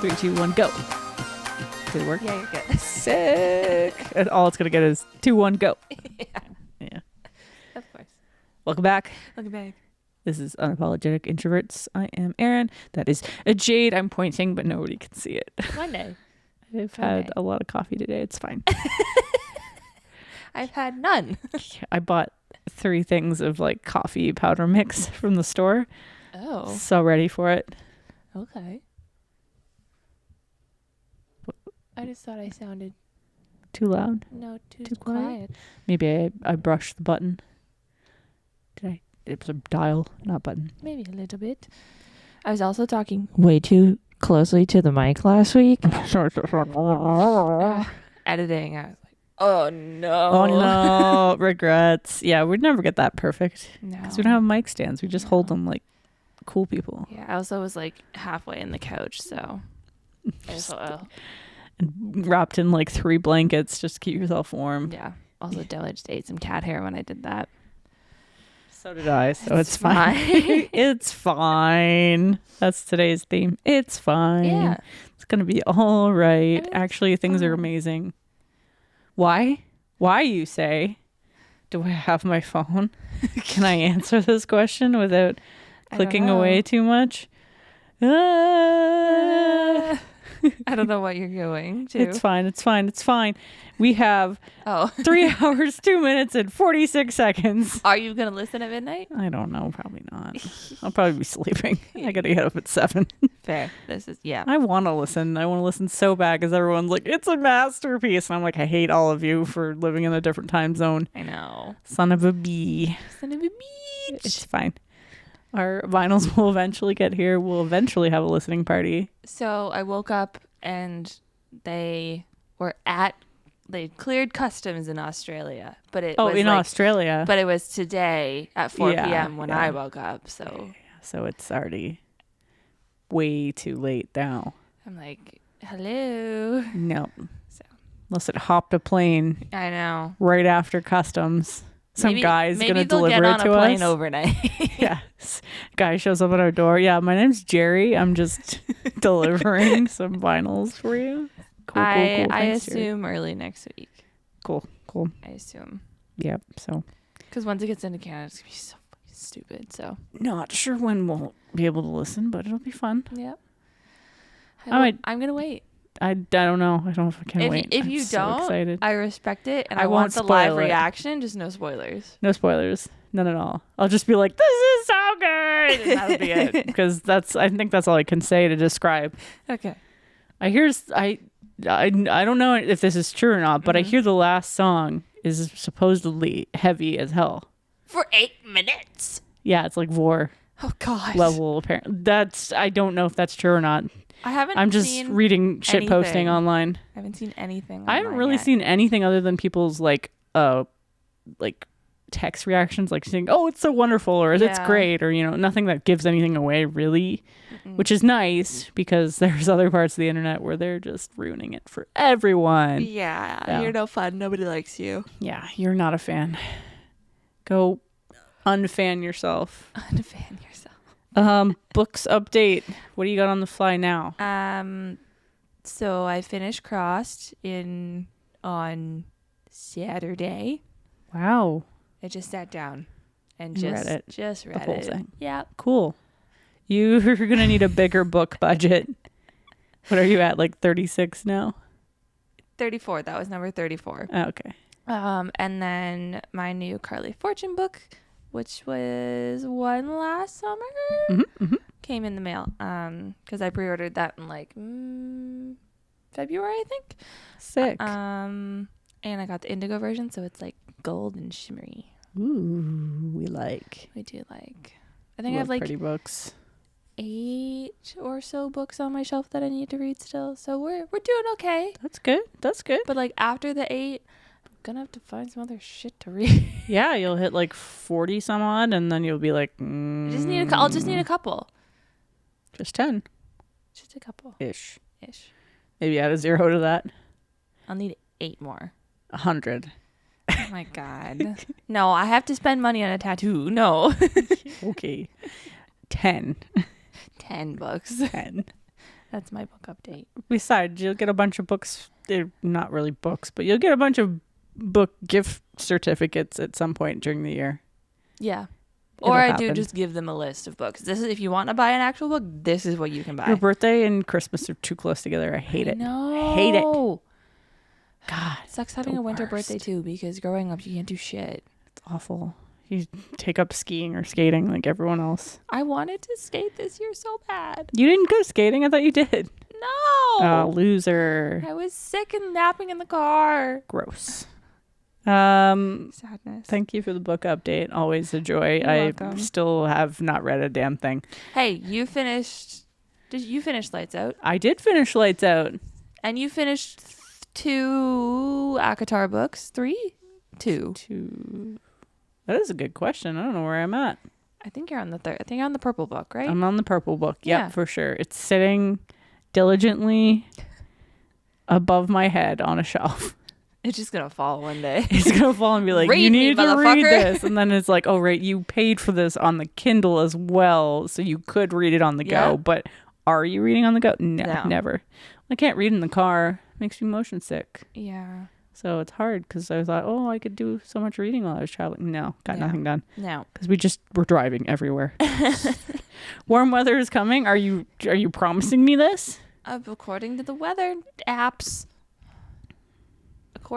3, 2, 1, go. Did it work? Yeah, you're good. Sick. And all it's going to get is 2, 1, go. Yeah. Of course. Welcome back. Welcome back. This is Unapologetic Introverts. I am Aaron. That is a Jade. I'm pointing, but nobody can see it. One day. I've had a lot of coffee today. It's fine. I've had none. I bought 3 things of like coffee powder mix from the store. Oh. So ready for it. Okay. I just thought I sounded Too loud? too quiet. Maybe I brushed the button. Did I? It was a dial, not button. Maybe a little bit. I was also talking way too closely to the mic last week. Editing. I was like, oh no. Oh no. Regrets. Yeah, we'd never get that perfect. No. Because we don't have mic stands. We just hold them like cool people. Yeah, I also was like halfway in the couch, so I just thought, And wrapped in like 3 blankets just to keep yourself warm. yeah. Also, Della just ate some cat hair when I did that. So did I, so it's fine. It's fine. That's today's theme. It's fine. Yeah. It's going to be all right. It's Actually, things are fine. amazing. Why? Why, you say? Do I have my phone? Can I answer this question without clicking away too much? I don't know what you're going to. It's fine. It's fine. It's fine. We have 3 hours, 2 minutes, and 46 seconds. Are you going to listen at midnight? I don't know. Probably not. I'll probably be sleeping. I got to get up at 7. Fair. This is, yeah. I want to listen. I want to listen so bad because everyone's like, it's a masterpiece. And I'm like, I hate all of you for living in a different time zone. I know. Son of a bee. Son of a beach. It's fine. Our vinyls will eventually get here. We'll eventually have a listening party. So I woke up and they cleared customs in Australia, but it was Australia. But it was today at 4 Yeah, p.m. when yeah. I woke up. So So it's already way too late now. I'm like, hello. No. So Unless it hopped a plane I know. right after customs. Some guy's going to deliver get on it to a plane us. overnight. Yes. Guy shows up at our door. Yeah, my name's Jerry. I'm just delivering some vinyls for you. Cool. I Thanks, Jerry. assume early next week. Cool. I assume. Yep. So Because once it gets into Canada, it's going to be so fucking stupid. So, not sure when we'll be able to listen, but it'll be fun. yeah. I'm going to wait. I don't know. I don't know if I can wait. If I'm you so don't, excited. I respect it. And I I want won't the live spoil it. reaction. Just no spoilers. No spoilers. None at all. I'll just be like, this is so good. And that'll be it. Because I think that's all I can say to describe. Okay. I don't know if this is true or not, but I hear the last song is supposedly heavy as hell. For 8 minutes. Yeah, it's like Vor Oh, God. level apparently. I don't know if that's true or not. I'm just seen reading shit anything. posting online. I haven't seen anything. I haven't online really yet. seen anything other than people's like text reactions, like saying, "Oh, it's so wonderful," or "It's Yeah. great," or nothing that gives anything away really, which is nice because there's other parts of the internet where they're just ruining it for everyone. Yeah, you're no fun. Nobody likes you. Yeah, you're not a fan. Go unfan yourself. Unfan yourself. Books update. What do you got on the fly now? So I finished Crossed on Saturday. Wow. I just sat down and You just read it. Just read The whole it. thing. Yeah. Cool. You're gonna need a bigger book budget. What are you at? Like 36 now? 34. That was number 34. Oh, okay. And then my new Carly Fortune book, which was one last summer, came in the mail. Because I pre-ordered that in like February, I think. Sick. And I got the indigo version, so it's like gold and shimmery. Ooh, we like. We do like. I think I have like pretty books. 8 or so books on my shelf that I need to read still. So we're doing okay. That's good. That's good. But like after the 8, I'm gonna have to find some other shit to read. Yeah, you'll hit like 40 some odd, and then you'll be like, I'll just need a couple. Just 10 Just a couple. ish. Maybe add a 0 to that. I'll need 8 more. 100. Oh my God. No, I have to spend money on a tattoo. No. Okay. 10. 10 bucks. 10. That's my book update. Besides, you'll get a bunch of books. They're not really books, but you'll get a bunch of book gift certificates at some point during the year. Yeah. It'll Or I happen. do just give them a list of books. This is if you want to buy an actual book, this is what you can buy. Your birthday and Christmas are too close together. I hate it. No. Hate it. God, It sucks having the a winter worst. birthday too, because growing up you can't do shit. it's awful. You take up skiing or skating like everyone else. I wanted to skate this year so bad. You didn't go skating? I thought you did. No. Oh, loser. I was sick and napping in the car. Gross. Sadness. Thank you for the book update. Always a joy. You're I welcome. still have not read a damn thing. Hey, you finished. Did you finish Lights Out? I did finish Lights Out. And you finished 2 ACOTAR books? 3? 2. That is a good question. I don't know where I'm at. I think you're on the 3rd. I think you're on the purple book, right? I'm on the purple book. Yep, Yeah. for sure. It's sitting diligently above my head on a shelf. It's just gonna fall one day. It's gonna fall and be like, Read you me, need to read motherfucker." this, and then it's like, oh right, you paid for this on the Kindle as well, so you could read it on the Yeah. go. But are you reading on the go? No. Never. I can't read in the car. Makes me motion sick. Yeah. So it's hard because I thought, oh, I could do so much reading while I was traveling. No, got Yeah. nothing done No. because we're driving everywhere. Warm weather is coming. Are you promising me this? According to the weather apps.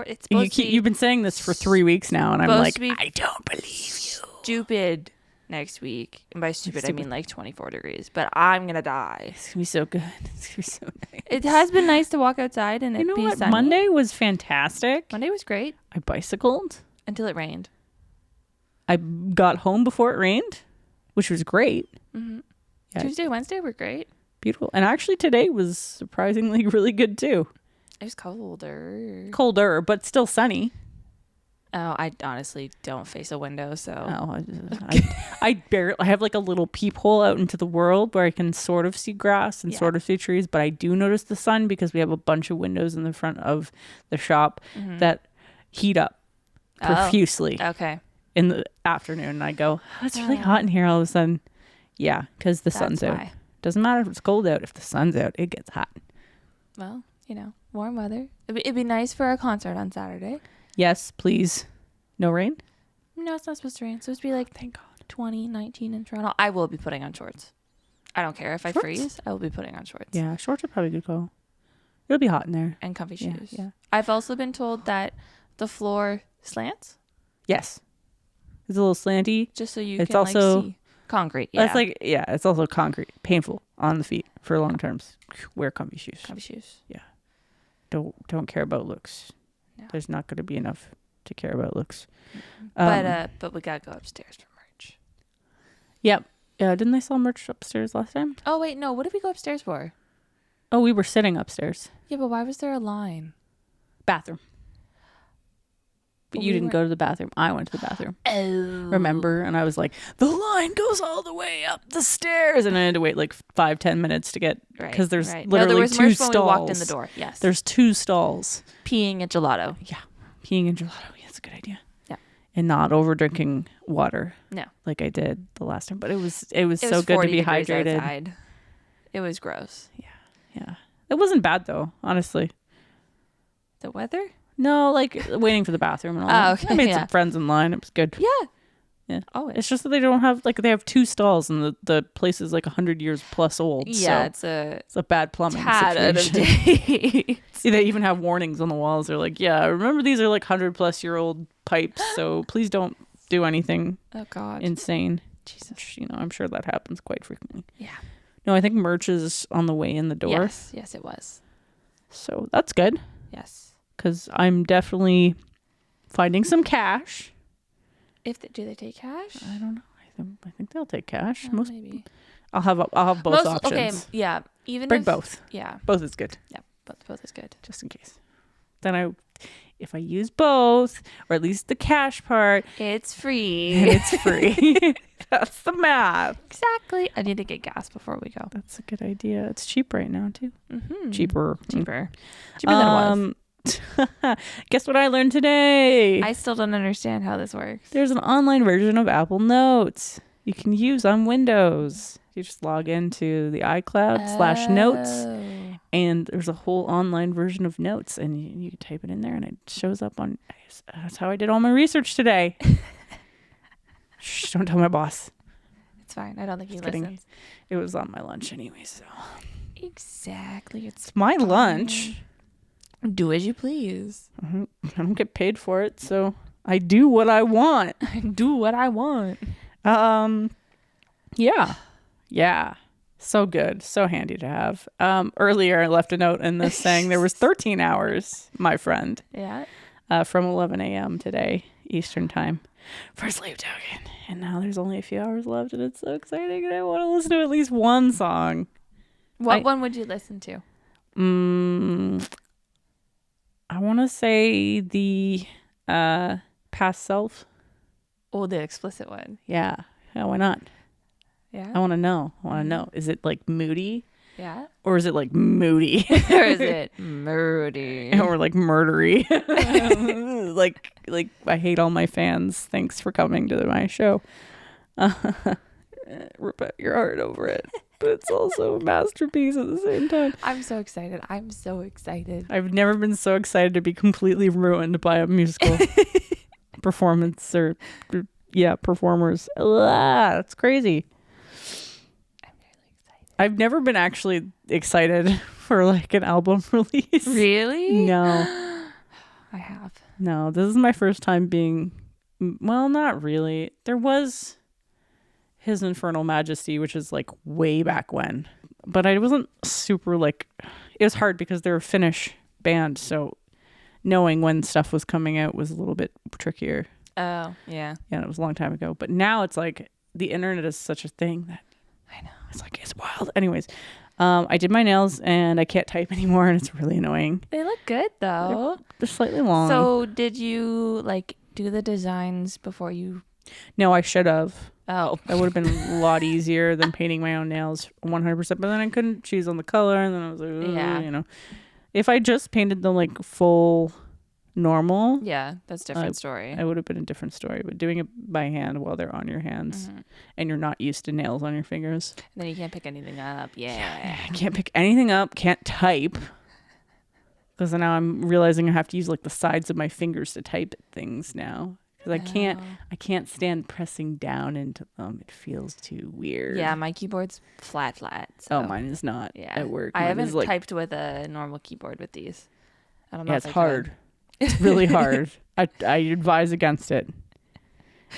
It's supposed to be You've been saying this for 3 weeks now, and I'm supposed like, to be I don't believe you. stupid next week. And by stupid, I stupid. mean like 24 degrees. But I'm going to die. It's gonna be so good. It's gonna be so nice. It has been nice to walk outside and You it know be what? sunny. Monday was fantastic. Monday was great I bicycled. until it rained. I got home before it rained, which was great. Mm-hmm. Yeah. Tuesday, Wednesday were great. Beautiful. And actually today was surprisingly really good too. It was colder. Colder, but still sunny. Oh, I honestly don't face a window, so Oh, I barely. I have like a little peephole out into the world where I can sort of see grass and Yeah. sort of see trees, but I do notice the sun because we have a bunch of windows in the front of the shop Mhm. that heat up Oh. profusely Okay. in the afternoon. And I go, oh, it's really Oh. hot in here all of a sudden. Yeah, because the sun's That's out. why. Doesn't matter if it's cold out. If the sun's out, it gets hot. Well, warm weather. It'd be nice for our concert on Saturday. Yes, please. No rain? No, it's not supposed to rain. It's supposed to be like Thank God. 20, 19 in Toronto. I will be putting on shorts. I don't care if I Shorts? freeze. I will be putting on shorts. Yeah, shorts are probably a good call. It'll be hot in there. And comfy Yeah, shoes. yeah. I've also been told that the floor slants Yes. It's a little slanty. just so you It's can also- like see concrete. Yeah. That's like, yeah, it's also concrete. Painful on the feet for long terms. Wear comfy shoes. comfy shoes. Don't care about looks. No. There's not going to be enough to care about looks. But we gotta go upstairs for merch. Yep. Yeah, didn't they sell merch upstairs last time? Oh wait, no. What did we go upstairs for? Oh, we were sitting upstairs. Yeah, but why was there a line? Bathroom. But But you we didn't were- go to the bathroom. I went to the bathroom. Oh. Remember? And I was like, the line goes all the way up the stairs. And I had to wait like 5-10 minutes to get, Right. because there's right. literally no, there was two merch stalls. when we walked in the door. Yes. There's 2 stalls. peeing at gelato. Yeah. Peeing and gelato. Yeah, that's a good idea. Yeah. And not over drinking water. No. Like I did the last time. But it was It so was good to 40 be degrees hydrated. outside. It was gross. Yeah. It wasn't bad though, honestly. The weather? No, like waiting for the bathroom and all Oh, that. okay, I made yeah. some friends in line. It was good. Yeah. Yeah. Always. It's just that they don't have, like, they have 2 stalls and the place is like 100 years plus old. Yeah, So it's a a bad plumbing tad out of situation. date. See, they even have warnings on the walls. They're like, yeah, remember these are like 100-plus-year-old pipes, so please don't do anything Oh God. insane. Jesus. Which, I'm sure that happens quite frequently. Yeah. No, I think merch is on the way in the door. Yes, it was. So that's good Yes. because I'm definitely finding some cash. Do they take cash? I don't know. I think they'll take cash. Oh, Most maybe. I'll have both options. Okay, yeah. Even Bring if, both. Yeah, Both is good, both is good. just in case. Then if I use both, or at least the cash part, It's then free. it's free. That's the math. Exactly. I need to get gas before we go. That's a good idea. It's cheap right now too. Mm-hmm. Cheaper. Cheaper than it was. Guess what I learned today? I still don't understand how this works. There's an online version of Apple Notes you can use on Windows. You just log into the iCloud / notes, and there's a whole online version of notes, and you can type it in there, and it shows up on. That's how I did all my research today. Shh, don't tell my boss. It's fine. I don't think he kidding. listens. It was on my lunch anyway, so. Exactly. It's my lunch. Do as you please. I don't get paid for it, so I do what I want. I do what I want. Yeah. So good. So handy to have. Earlier I left a note in this saying there was 13 hours, my friend. Yeah. From 11 a.m. today, Eastern time, for sleep token. And now there's only a few hours left, and it's so exciting. And I want to listen to at least one song. What one would you listen to? I want to say the Past Self. Oh, the explicit one. Yeah, why not? Yeah. I want to know. Is it like moody? Yeah. Or is it like moody? Or is it moody? Or like murdery? like I hate all my fans. Thanks for coming to my show. Rip out your heart over it. But it's also a masterpiece at the same time. I'm so excited. I've never been so excited to be completely ruined by a musical performance or performers. That's crazy. I've never been actually excited for like an album release. Really? No. I have. No, this is my first time being, well, not really. There was His Infernal Majesty, which is like way back when. But I wasn't super like, it was hard because they're a Finnish band. So knowing when stuff was coming out was a little bit trickier. Oh, yeah. Yeah, it was a long time ago. But now it's like the internet is such a thing that I know. It's wild. Anyways, I did my nails and I can't type anymore and it's really annoying. They look good though. They're slightly long. So did you like do the designs before you? No, I should have. Oh. That would have been a lot easier than painting my own nails 100%. But then I couldn't choose on the color and then I was like, If I just painted the like full normal. Yeah, that's a different story. It would have been a different story. But doing it by hand while they're on your hands and you're not used to nails on your fingers. And then you can't pick anything up. Yeah. I can't pick anything up. Can't type. Because now I'm realizing I have to use like the sides of my fingers to type things now. Because I can't stand pressing down into them. It feels too weird. Yeah, my keyboard's flat. So. Oh, mine is not at work. I haven't typed with a normal keyboard with these. I don't know. Yeah, it's hard. It's really hard. I advise against it.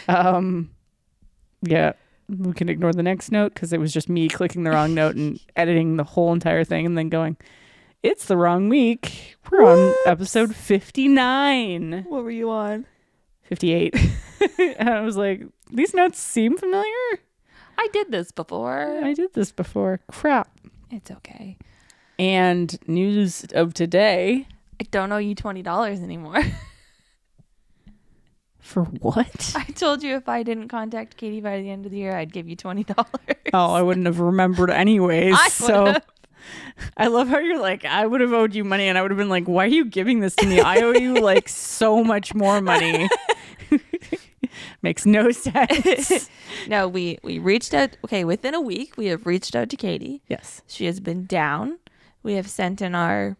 Yeah, we can ignore the next note because it was just me clicking the wrong note and editing the whole entire thing and then going, it's the wrong week. We're on episode 59. What were you on? 58. And I was like, these notes seem familiar. I did this before. Crap. It's okay. And news of today. I don't owe you $20 anymore. For what? I told you if I didn't contact Katie by the end of the year, I'd give you $20. Oh, I wouldn't have remembered anyways. So I love how you're like, I would have owed you money and I would have been like, why are you giving this to me? I owe you like so much more money. Makes no sense. No, we reached out. Okay, within a week, we have reached out to Katie. Yes. She has been down. We have sent in our,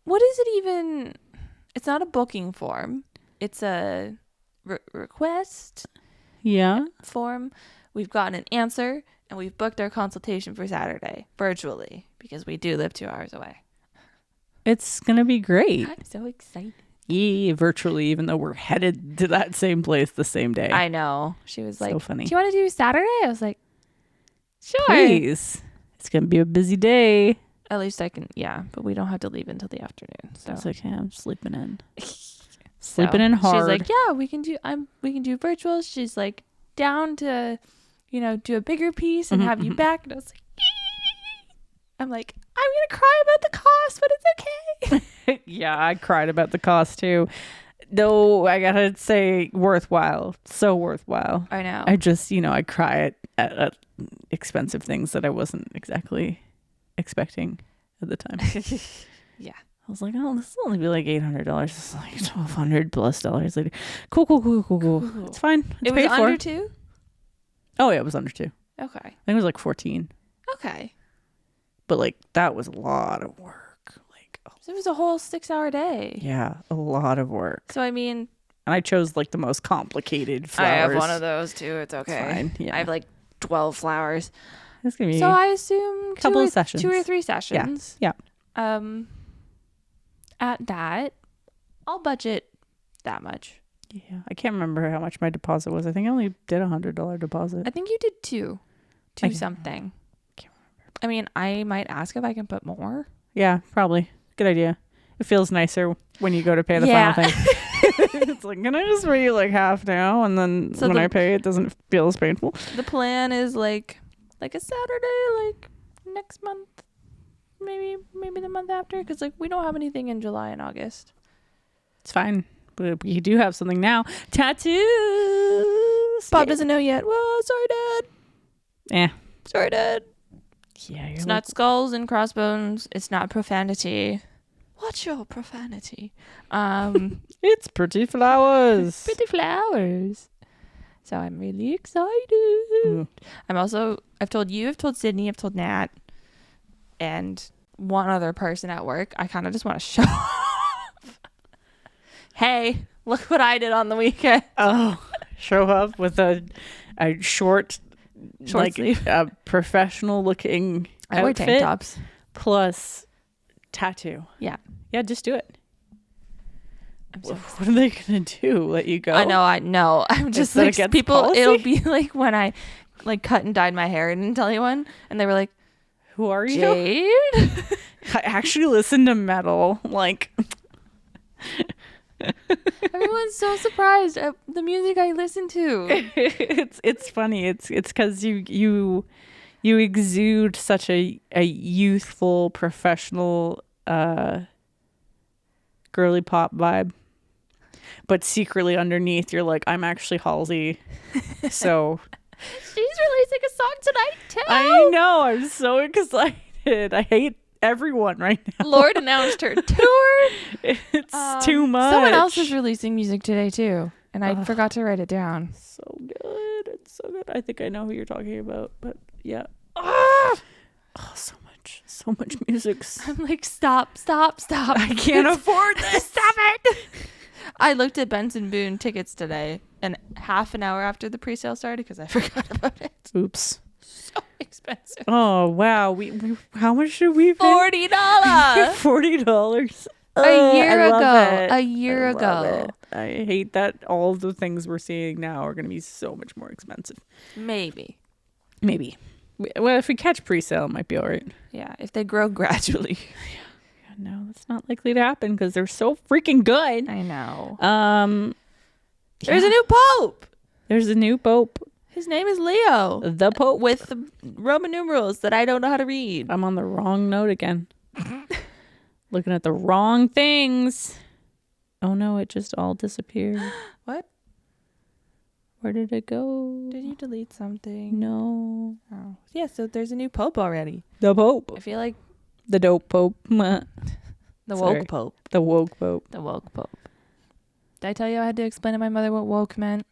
what is it even? It's not a booking form. It's a request form. We've gotten an answer and we've booked our consultation for Saturday virtually because we do live 2 hours away. It's going to be great. I'm so excited. Yeah, virtually, even though we're headed to that same place the same day. I know. She was like, so funny. Do you want to do Saturday? I was like, sure. Please. It's going to be a busy day. At least I can, but we don't have to leave until the afternoon. So it's okay. I'm sleeping in. Sleeping in hard. She's like, yeah, we can do virtual. She's like down to, do a bigger piece and have you back. And I was like, I'm like, I'm going to cry about the cost, but it's okay. Yeah, I cried about the cost too. Though I got to say worthwhile. So worthwhile. I know. I just, I cry at expensive things that I wasn't exactly expecting at the time. Yeah. I was like, oh, this will only be like $800. It's like $1,200+ later. Cool. It's fine. It's it was paid under for. 2? Oh, yeah, it was under 2. Okay. I think it was like 14. Okay. But like that was a lot of work. Like, So it was a whole 6-hour day. yeah, a lot of work. So I mean, and I chose like the most complicated flowers. I have one of those too. It's okay. It's fine. Yeah. I have like 12 flowers. It's gonna be So I assume couple of sessions. 2 or 3 sessions. Yeah. At that, I'll budget that much. Yeah. I can't remember how much my deposit was. I think I only did $100 deposit. I think you did 2 something. Can't remember. I mean, I might ask if I can put more. Yeah, probably. Good idea. It feels nicer when you go to pay the final thing. It's like, can I just pay you like half now, and then when I pay, it doesn't feel as painful. The plan is like a Saturday, like next month, maybe the month after, because like we don't have anything in July and August. It's fine. But we do have something now. Tattoos. Bob doesn't know yet. Well, sorry, Dad. Yeah. Sorry, Dad. Yeah. It's not skulls and crossbones. It's not profanity. Watch your profanity. It's pretty flowers. Pretty flowers. So I'm really excited. Mm. I've told you, I've told Sydney, I've told Nat, and one other person at work. I kind of just want to show off. Hey, look what I did on the weekend. Oh, show up with a short like sleeve. A professional looking I wear outfit tank tops. plus tattoo. Yeah. Yeah, just do it. I'm so What are they gonna do? Let you go? I know. I'm just Is that like against people. policy? It'll be like when I like cut and dyed my hair and didn't tell anyone, and they were like, Who are you? Jade. I actually listen to metal. Like Everyone's so surprised at the music I listen to. it's funny. It's because you exude such a youthful, professional, girly pop vibe, but secretly underneath you're like, I'm actually Halsey. So She's releasing a song tonight too. I know. I'm so excited. I hate everyone right now. Lord announced her tour. It's too much. Someone else is releasing music today too, and I forgot to write it down. So good. It's so good. I think I know who you're talking about, but yeah. Oh, so much music. I'm like, stop. I can't afford this. Stop it. I looked at Benson Boone tickets today, and half an hour after the pre-sale started because I forgot about it. Oops. So expensive. Oh wow. We how much should we pay? $40. $40. A year I love it. A year I love ago. it. I hate that all of the things we're seeing now are going to be so much more expensive. Maybe. Well, if we catch pre-sale, it might be all right. Yeah, if they grow gradually. Yeah, no, that's not likely to happen because they're so freaking good. I know. There's a new pope. There's a new pope. His name is Leo. The pope with the Roman numerals that I don't know how to read. I'm on the wrong note again. Looking at the wrong things. Oh no, it just all disappeared. What? Where did it go? Did you delete something? No. Oh. Yeah, so there's a new pope already. The pope. I feel like The dope pope. the Sorry. woke pope. The woke pope. The woke pope. Did I tell you I had to explain to my mother what woke meant?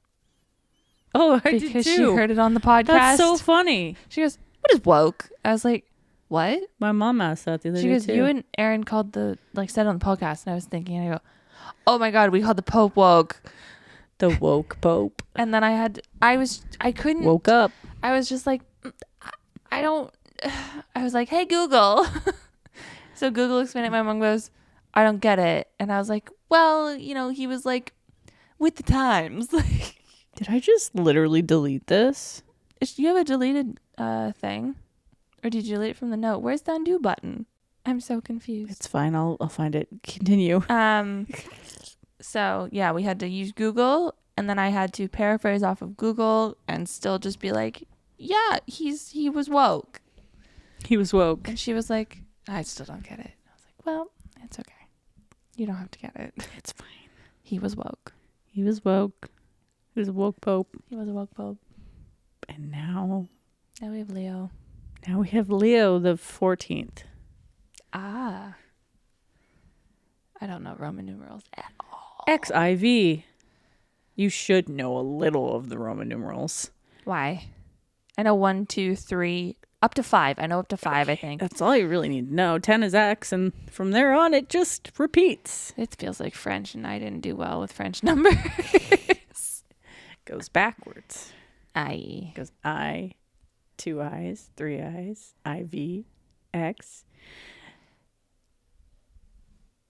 Oh, I did Because too. she heard it on the podcast. That's so funny. She goes, "What is woke?" I was like, "What?" My mom asked that the other She day goes, too. "You and Aaron called said on the podcast," and I was thinking, and I go, "Oh my god, we called the Pope woke." The woke pope. And then I couldn't. Woke up. I was just like, I don't. I was like, "Hey Google." So Google explained it. My mom goes, "I don't get it," and I was like, "Well, he was like, with the times." Like, Did I just literally delete this? do you have a deleted thing, or did you delete it from the note? Where's the undo button? I'm so confused. It's fine. I'll find it. Continue. So yeah, we had to use Google, and then I had to paraphrase off of Google and still just be like, "Yeah, he was woke." He was woke. And she was like, "I still don't get it." I was like, "Well, it's okay. You don't have to get it. It's fine. He was woke. He was woke. He was a woke pope. He was a woke pope." And now Now we have Leo. we have Leo the 14th. Ah. I don't know Roman numerals at all. XIV. You should know a little of the Roman numerals. Why? I know 1, 2, 3, up to 5. I know up to 5, I think. That's all you really need to know. 10 is X, and from there on, it just repeats. It feels like French, and I didn't do well with French numbers. Goes backwards. I. Goes I, 2 I's, 3 I's, IV, X.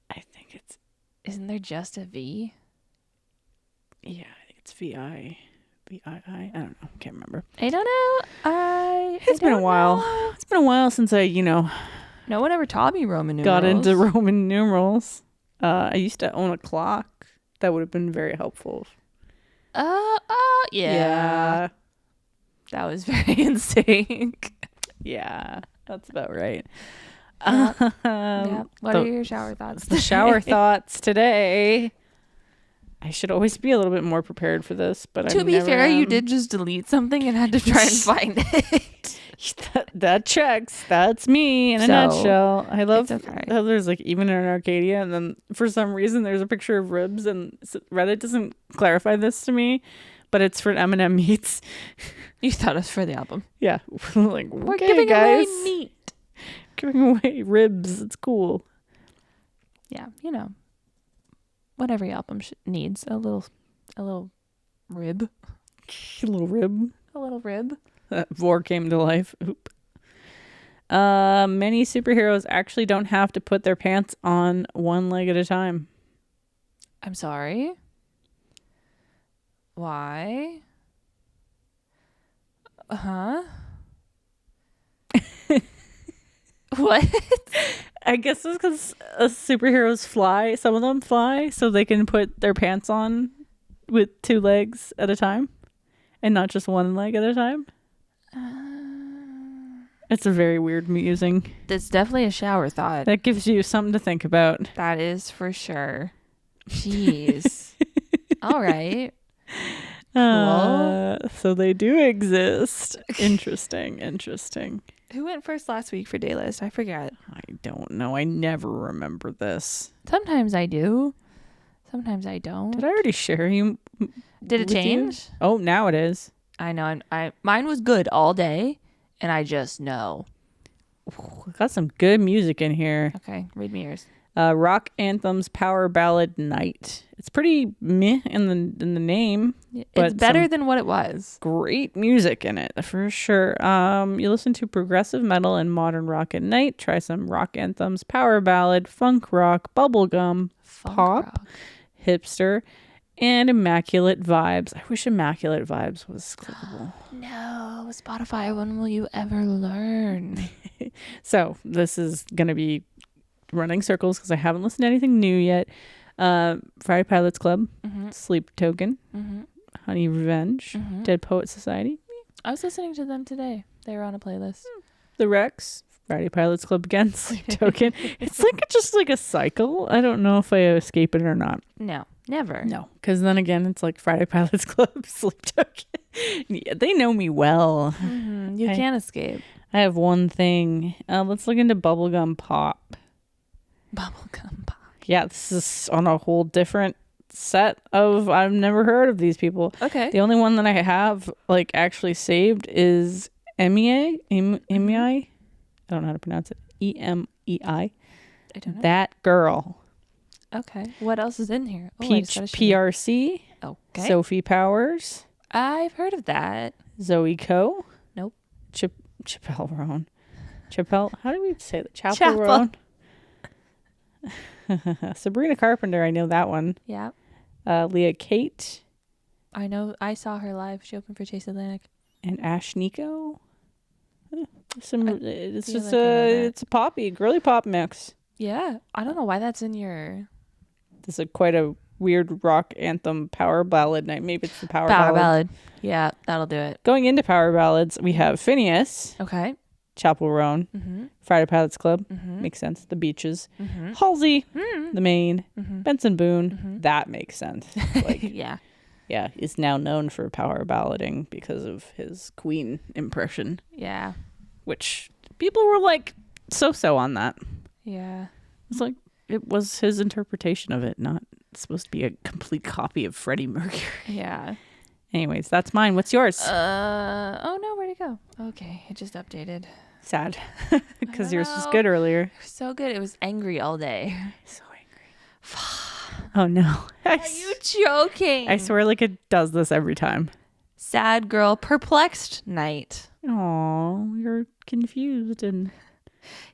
I think it's... Isn't there just a V? Yeah, I think it's VI. VII? I don't know. Can't remember. I don't know. It's been a while. Know. It's been a while since I, No one ever taught me Roman numerals. got into Roman numerals. I used to own a clock. That would have been very helpful. Yeah. That was very in sync. Yeah, that's about right. Yeah. What are your shower thoughts? The shower thoughts today. I should always be a little bit more prepared for this, but to be fair, you did just delete something and had to try and find it. that checks. That's me in a nutshell. I love how there's like even in Arcadia, and then for some reason there's a picture of ribs, and Reddit doesn't clarify this to me, but it's for M&M meats. You thought it was for the album. Yeah, like we're okay, giving guys. away meat. Giving away ribs. It's cool. Yeah, what every album needs, a little rib. A little rib. A little rib. Vor came to life. Oop. Many superheroes actually don't have to put their pants on one leg at a time. I'm sorry. Why? Huh? What? I guess it's because superheroes fly. Some of them fly, so they can put their pants on with 2 legs at a time, and not just one leg at a time. It's a very weird musing. That's definitely a shower thought. That gives you something to think about. That is for sure. Jeez. All right. Cool. So they do exist. Interesting. Who went first last week for Daylist? I forget. I don't know. I never remember this. Sometimes I do. Sometimes I don't. Did I already share you? Did it change? You? Oh, now it is. I know. Mine was good all day, and I just know. Ooh, got some good music in here. Okay, read me yours. Rock Anthem's Power Ballad Night. It's pretty meh in the name. It's better than what it was. Great music in it, for sure. You listen to progressive metal and modern rock at night. Try some Rock Anthem's Power Ballad, funk rock, bubblegum, pop, rock, hipster, and Immaculate Vibes. I wish Immaculate Vibes was clickable. No, Spotify, when will you ever learn? So this is going to be running circles because I haven't listened to anything new yet. Friday Pilots Club, Sleep Token, Honey Revenge, Dead Poet Society. I was listening to them today. They were on a playlist. The Rex, Friday Pilots Club again, Sleep Token. It's like just like a cycle. I don't know if I escape it or not. No, never. No, because then again, it's like Friday Pilots Club, Sleep Token. Yeah, they know me well. You can't escape. I have one thing. Let's look into bubblegum pop. Bubblegum pop. Yeah, this is on a whole different set of, I've never heard of these people. Okay. The only one that I have like actually saved is EMEI. I don't know how to pronounce it. EMEI. I don't know. That Girl. Okay. What else is in here? Peach PRC. Okay. Sophie Powers. I've heard of that. Zoe Coe. Nope. Chappelle Roan. Chappelle. How do we say that? Chappelle Roan. Sabrina Carpenter, I know that one. Yeah. Leah Kate. I know. I saw her live. She opened for Chase Atlantic. And Ash Nico. It's a poppy, girly pop mix. Yeah. I don't know why that's in your... This is quite a weird rock anthem power ballad night. Maybe it's the power ballad. Yeah, that'll do it. Going into power ballads, we have Phineas. Okay. Chapel Roan, Friday Pilots Club, makes sense. The Beaches, Halsey, The Maine, Benson Boone, that makes sense. Like, yeah, is now known for power ballading because of his Queen impression. Yeah, which people were like so on that. Yeah, it's like it was his interpretation of it, not supposed to be a complete copy of Freddie Mercury. Yeah. Anyways, that's mine. What's yours? Oh no, where'd it go? Okay, it just updated. Sad. Because yours was know. good earlier. So good. It was angry all day. So angry. Oh no. Are you joking? I swear like it does this every time. Sad girl, perplexed night. Oh, you're confused and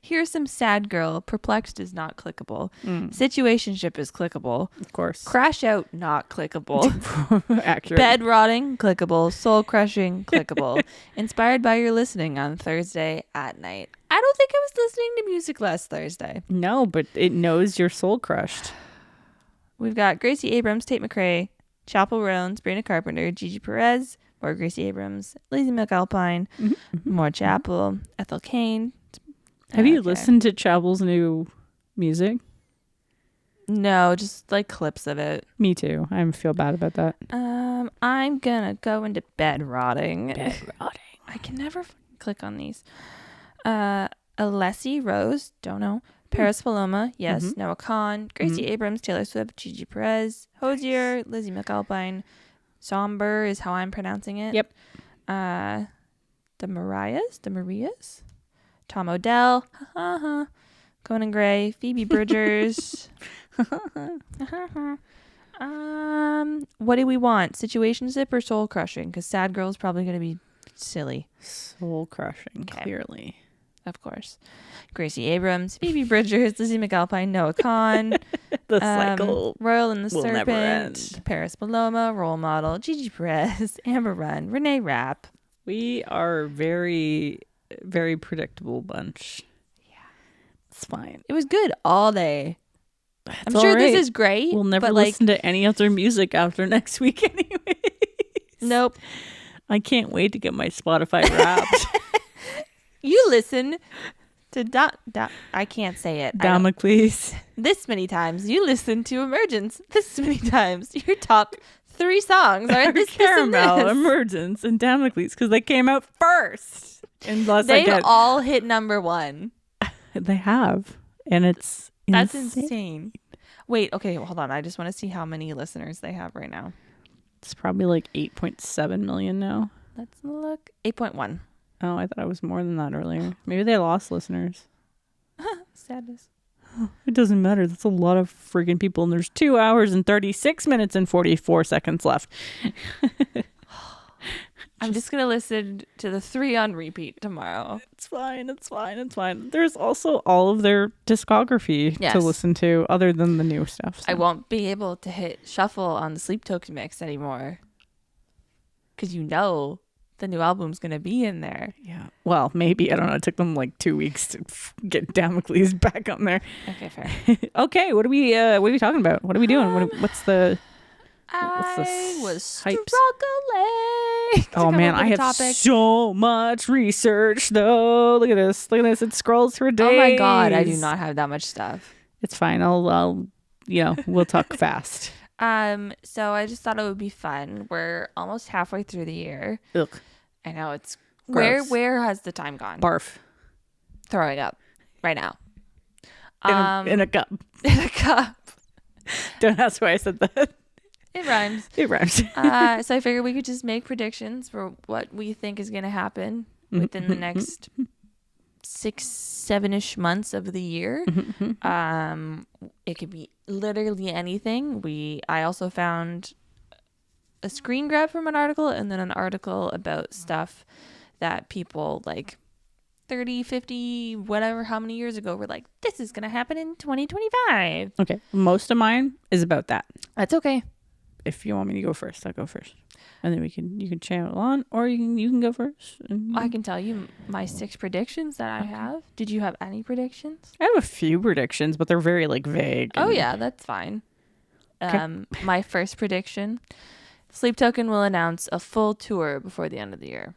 Here's some sad girl. Perplexed is not clickable. Situationship is clickable. of course. Crash out, not clickable. Accurate. Bed rotting, clickable. Soul crushing, clickable. Inspired by your listening on Thursday at night. I don't think I was listening to music last Thursday. No, but it knows your soul crushed. We've got Gracie Abrams, Tate McRae, Chapel Roan, Sabrina Carpenter, Gigi Perez, more Gracie Abrams, Lazy Milk Alpine, more Chapel, Ethel Kane. Have you listened to Chapel's new music? No, just like clips of it. Me too. I feel bad about that. I'm gonna go into bed rotting. Bed rotting. I can never click on these. Alessi Rose, don't know. Paris Paloma, yes. Noah Khan, Gracie Abrams, Taylor Swift, Gigi Perez, Hosier, Lizzie McAlpine. Somber is how I'm pronouncing it. Yep. The Marias, Tom Odell, Conan Gray, Phoebe Bridgers. What do we want? Situationship or soul crushing? Because sad girl is probably going to be silly. Soul crushing, clearly. Of course. Gracie Abrams, Phoebe Bridgers, Lizzie McAlpine, Noah Khan. The cycle Royal and the will never Serpent, end. Paris Paloma, Role Model, Gigi Perez, Amber Run, Renee Rapp. We are very, very predictable bunch. Yeah. It's fine. It was good all day. I'm all sure right. this is great. We'll never but listen to any other music after next week anyways. Nope. I can't wait to get my Spotify Wrapped. You listen to I can't say it. Damocles. This many times. You listen to Emergence this many times. Your top 3 songs are this, Caramel, this, and this. Emergence, and Damocles because they came out first. Unless They've all hit number 1. They have, and it's That's insane. Wait, okay, hold on. I just want to see how many listeners they have right now. It's probably like 8.7 million now. Let's look. 8.1. Oh, I thought it was more than that earlier. Maybe they lost listeners. Sadness. It doesn't matter. That's a lot of freaking people, and there's 2 hours and 36 minutes and 44 seconds left. I'm just going to listen to the 3 on repeat tomorrow. It's fine. It's fine. It's fine. There's also all of their discography to listen to other than the new stuff. So. I won't be able to hit shuffle on the Sleep Token mix anymore. Because the new album's going to be in there. Yeah. Well, maybe. I don't know. It took them like 2 weeks to get Damocles back on there. Okay, fair. Okay. What are we talking about? What are we doing? What's the I was hypes? struggling. Oh man, I have so much research though. Look at this. Look at this. It scrolls for days. Oh my god, I do not have that much stuff. It's fine. I'll we'll talk fast. So I just thought it would be fun. We're almost halfway through the year. Ugh. I know it's Gross. where has the time gone? Barf. Throwing up right now. In a cup. In a cup. Don't ask why I said that. It rhymes. It rhymes. So I figured we could just make predictions for what we think is going to happen within the next 6-7ish months of the year. It could be literally anything. I also found a screen grab from an article and then an article about stuff that people like 30, 50, whatever, how many years ago were like, this is going to happen in 2025. Okay. Most of mine is about that. That's okay. If you want me to go first, I'll go first. And then you can channel on, or you can go first. I can tell you my 6 predictions that I have. Did you have any predictions? I have a few predictions, but they're very like vague. Oh yeah, that's fine. Okay. My first prediction: Sleep Token will announce a full tour before the end of the year.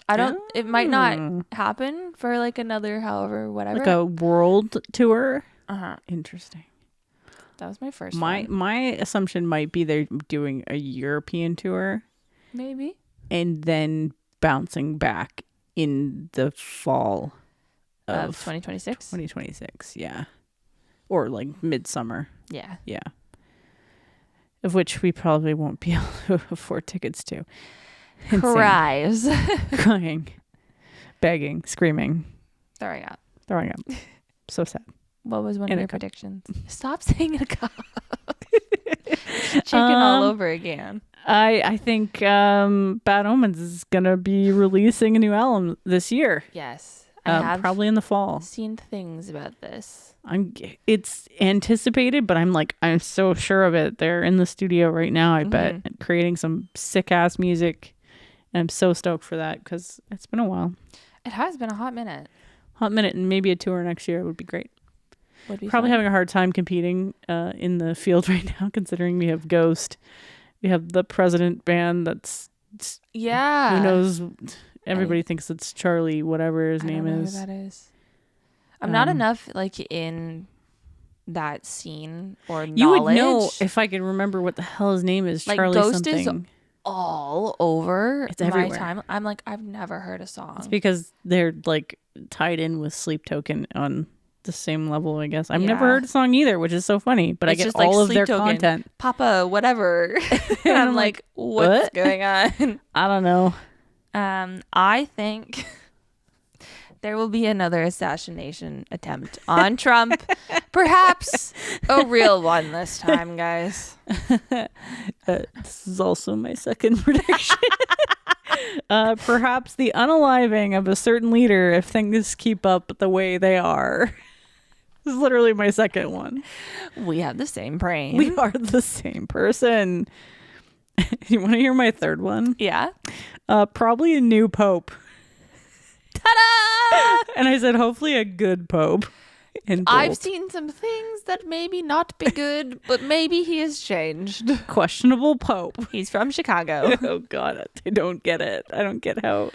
It might not happen for like another whatever. Like a world tour. Interesting. That was my first one. My assumption might be they're doing a European tour. Maybe. And then bouncing back in the fall of 2026. 2026, yeah. Or like midsummer. Yeah. Yeah. of which we probably won't be able to afford tickets to. Insane. Cries. Crying, begging, screaming, Throwing up. So sad. What was one In of a your cup. predictions? Stop saying in a cup. Chicken all over again. I think Bad Omens is gonna be releasing a new album this year. Yes, I have Probably in the fall. seen things about this. It's anticipated, but I'm so sure of it. They're in the studio right now, I bet, creating some sick ass music. And I'm so stoked for that because it's been a while. It has been a hot minute. And maybe a tour next year would be great. Would be Probably fun. having a hard time competing in the field right now, considering we have Ghost. We have the President band that's Yeah. who knows. Everybody thinks it's Charlie, whatever his name I don't know is. who that is. I'm not enough in that scene or knowledge. You would know if I could remember what the hell his name is. Charlie Ghost something. is all over It's my everywhere. time. I'm I've never heard a song. It's because they're tied in with Sleep Token on the same level, I guess. I've never heard a song either, which is so funny, but It's I get just all of Sleep their Token, content. Papa, whatever. And I'm like, what's what? going on? I don't know. I think there will be another assassination attempt on Trump. Perhaps a real one this time, guys. This is also my second prediction. Perhaps the unaliving of a certain leader if things keep up the way they are. This is literally my second one. We have the same brain. We are the same person. You want to hear my third one? Yeah. Probably a new pope. Ta-da! And I said, hopefully a good pope. In bold. I've seen some things that maybe not be good, but maybe he has changed. Questionable pope. He's from Chicago. Oh God, I don't get it. I don't get how.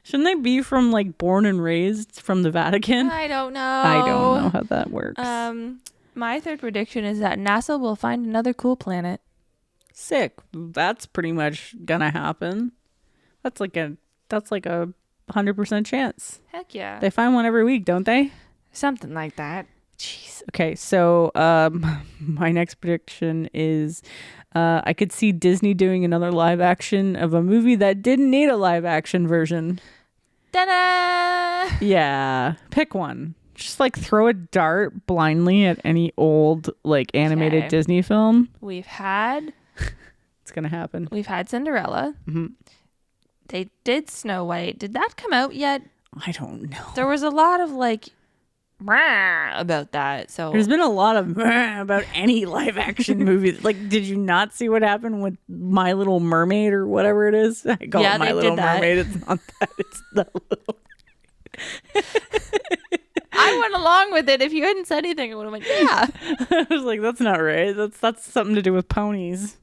Shouldn't they be from born and raised from the Vatican? I don't know. I don't know how that works. My third prediction is that NASA will find another cool planet. Sick. That's pretty much gonna happen. That's like a 100% chance. Heck yeah. They find one every week, don't they? Something like that. Jeez. Okay, so my next prediction is I could see Disney doing another live action of a movie that didn't need a live action version. Ta-da! Yeah, pick one. Just throw a dart blindly at any old animated Okay. Disney film. We've had It's gonna happen. Cinderella. Mm-hmm. They did Snow White. Did that come out yet? I don't know. There was a lot of "Rah," about that. So There's been a lot of about any live action movie. Did you not see what happened with My Little Mermaid or whatever it is? I call Yeah, it My they Little did that. Mermaid. It's not that. It's the little. I went along with it. If you hadn't said anything, I would have went, yeah. I was like, that's not right. That's something to do with ponies.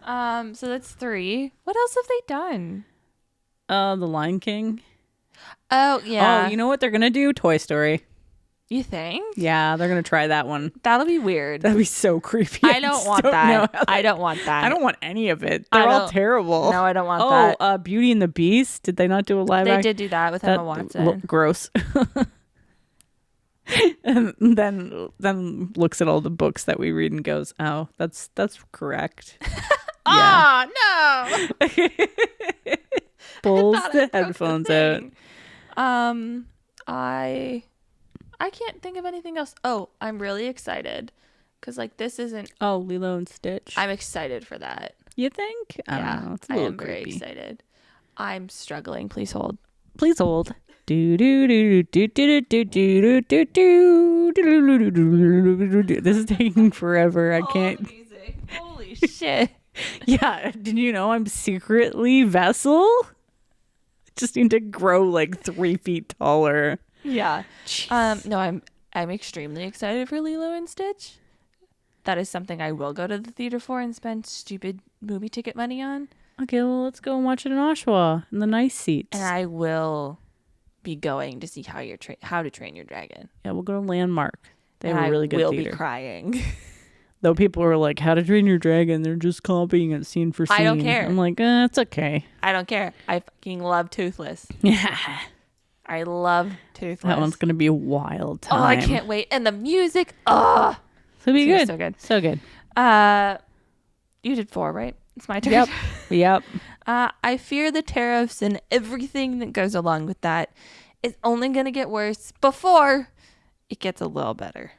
So that's 3. What else have they done? The Lion King. Oh, yeah. Oh, you know what they're gonna do? Toy Story. You think? Yeah, they're gonna try that one. That'll be weird. That'd be so creepy. I don't want that. I don't want that. I don't want any of it. I They're all don't- terrible. No, I don't want that. Beauty and the Beast. Did they not do a live They action? did do that with Emma Watson. Gross. And then looks at all the books that we read and goes, "Oh, that's correct." Yeah. Oh, no. Pulls thought I the broke the headphones out. thing. I can't think of anything else. Oh, I'm really excited because this isn't. Oh, Lilo and Stitch. I'm excited for that. You think? I don't know. It's a I little am very creepy. excited. I'm struggling. Please hold. Please hold. Do do do do do do do do do do. This is taking forever. I can't. Music. Holy shit. Yeah, did you know I'm secretly Vessel? Just need to grow 3 feet taller. Yeah. Jeez. No, I'm extremely excited for Lilo and Stitch. That is something I will go to the theater for and spend stupid movie ticket money on. Okay, well, let's go and watch it in Oshawa in the nice seats. And I will be going to see How to Train Your Dragon. Yeah, we'll go to Landmark. They And have a really good I will theater. be crying. Though people are like, How to Train Your Dragon, they're just copying it scene for scene. I don't care. I'm like, it's okay. I don't care. I fucking love Toothless. Yeah. I love Toothless. That one's going to be a wild time. Oh, I can't wait. And the music. Oh, It'll be It's good. so good. So good. You did 4, right? It's my turn. Yep. Yep. I fear the tariffs and everything that goes along with that is only going to get worse before it gets a little better.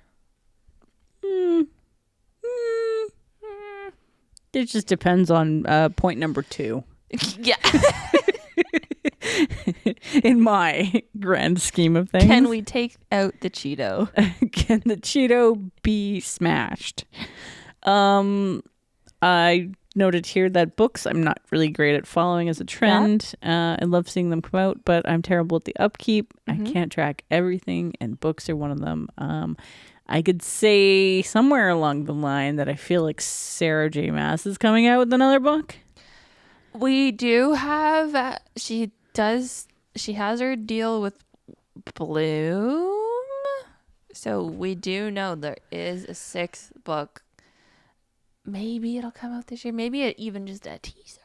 It just depends on point number 2. Yeah. In my grand scheme of things. Can we take out the Cheeto? Can the Cheeto be smashed? I noted here that books I'm not really great at following as a trend. I love seeing them come out, but I'm terrible at the upkeep. I can't track everything, and books are one of them. I could say somewhere along the line that I feel like Sarah J. Maas is coming out with another book. We do have, she has her deal with Bloom. So we do know there is a 6th book. Maybe it'll come out this year. Maybe even just a teaser.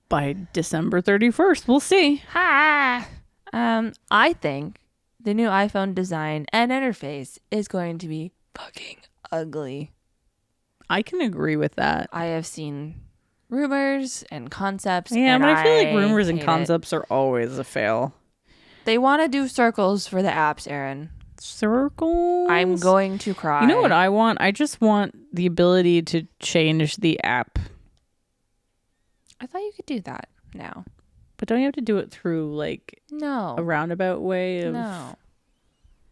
By December 31st. We'll see. Ha! I think the new iPhone design and interface is going to be fucking ugly. I can agree with that. I have seen rumors and concepts. Yeah, and but I feel like rumors and hate concepts are always a fail. They want to do circles for the apps, Erin. Circles? I'm going to cry. You know what I want? I just want the ability to change the app. I thought you could do that now. But don't you have to do it through like No. a roundabout way of... No.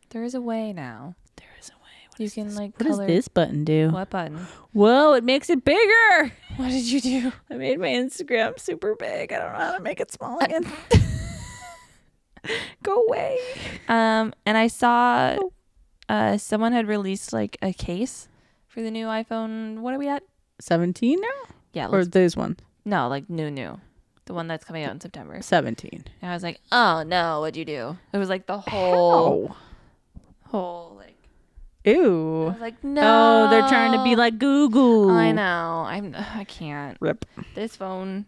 There is a way now. There is a way. You can like What color. does this button do? What button? Whoa, it makes it bigger. What did you do? I made my Instagram super big. I don't know how to make it small again. Go away. And I saw someone had released like a case for the new iPhone. What are we at? 17 now? Yeah. Or this one? No, like new. The one that's coming out in September. 17. And I was like, oh no, what'd you do? It was like the whole like. I Ew. was like, no. Oh, they're trying to be like Google. I know. I can't. Rip. This phone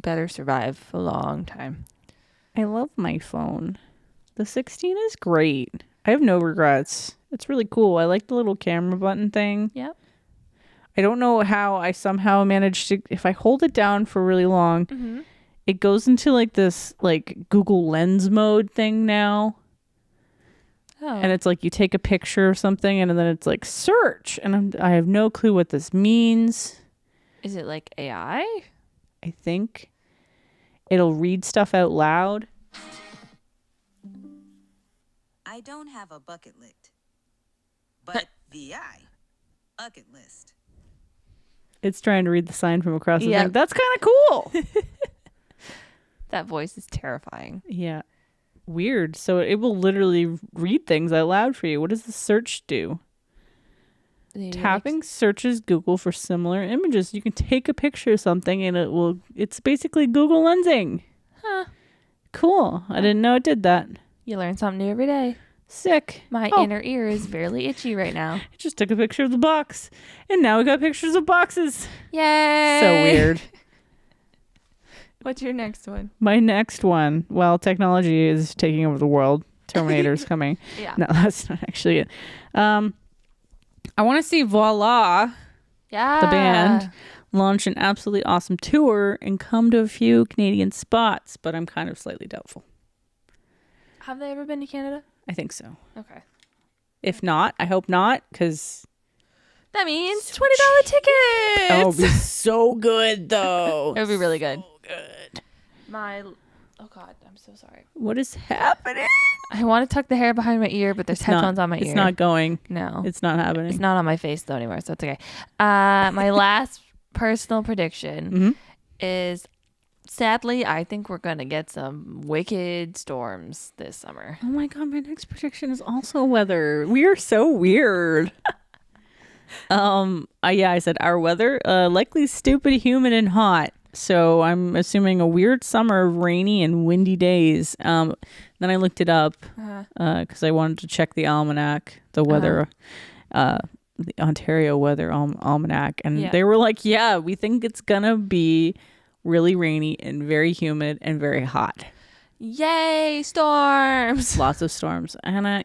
better survive a long time. I love my phone. The 16 is great. I have no regrets. It's really cool. I like the little camera button thing. Yep. I don't know how I somehow managed to, if I hold it down for really long, it goes into like this like Google Lens mode thing now. Oh. And it's like you take a picture of something and then it's like search. And I have no clue what this means. Is it like AI? I think it'll read stuff out loud. I don't have a bucket list, but VI bucket list. It's trying to read the sign from across the Yep. thing. That's kind of cool. That voice is terrifying. Yeah. Weird. So it will literally read things out loud for you. What does the search do? Tapping searches Google for similar images. You can take a picture of something and it's basically Google lensing. Huh. Cool. I didn't know it did that. You learn something new every day. Sick. My inner ear is barely itchy right now. I just took a picture of the box and now we got pictures of boxes. Yay! So weird. What's your next one? My next one. Well, technology is taking over the world. Terminator's coming. Yeah. No, that's not actually it. I want to see Voila, Yeah. the band, launch an absolutely awesome tour and come to a few Canadian spots, but I'm kind of slightly doubtful. Have they ever been to Canada? I think so. Okay. If not, I hope not, because That means $20 tickets. that would be so good, though. It would be really good. So good. Oh God, I'm so sorry. What is happening? I want to tuck the hair behind my ear, but there's headphones on my ear. It's not going. No. It's not happening. It's not on my face though anymore, so it's okay. My last personal prediction is, sadly, I think we're gonna get some wicked storms this summer. Oh my God, my next prediction is also weather. We are so weird. I said our weather, likely stupid, humid, and hot. So I'm assuming a weird summer of rainy and windy days. Then I looked it up because I wanted to check the almanac, the weather, the Ontario Weather Almanac, and they were like, "Yeah, we think it's gonna be really rainy and very humid and very hot. Yay, storms! Lots of storms." And I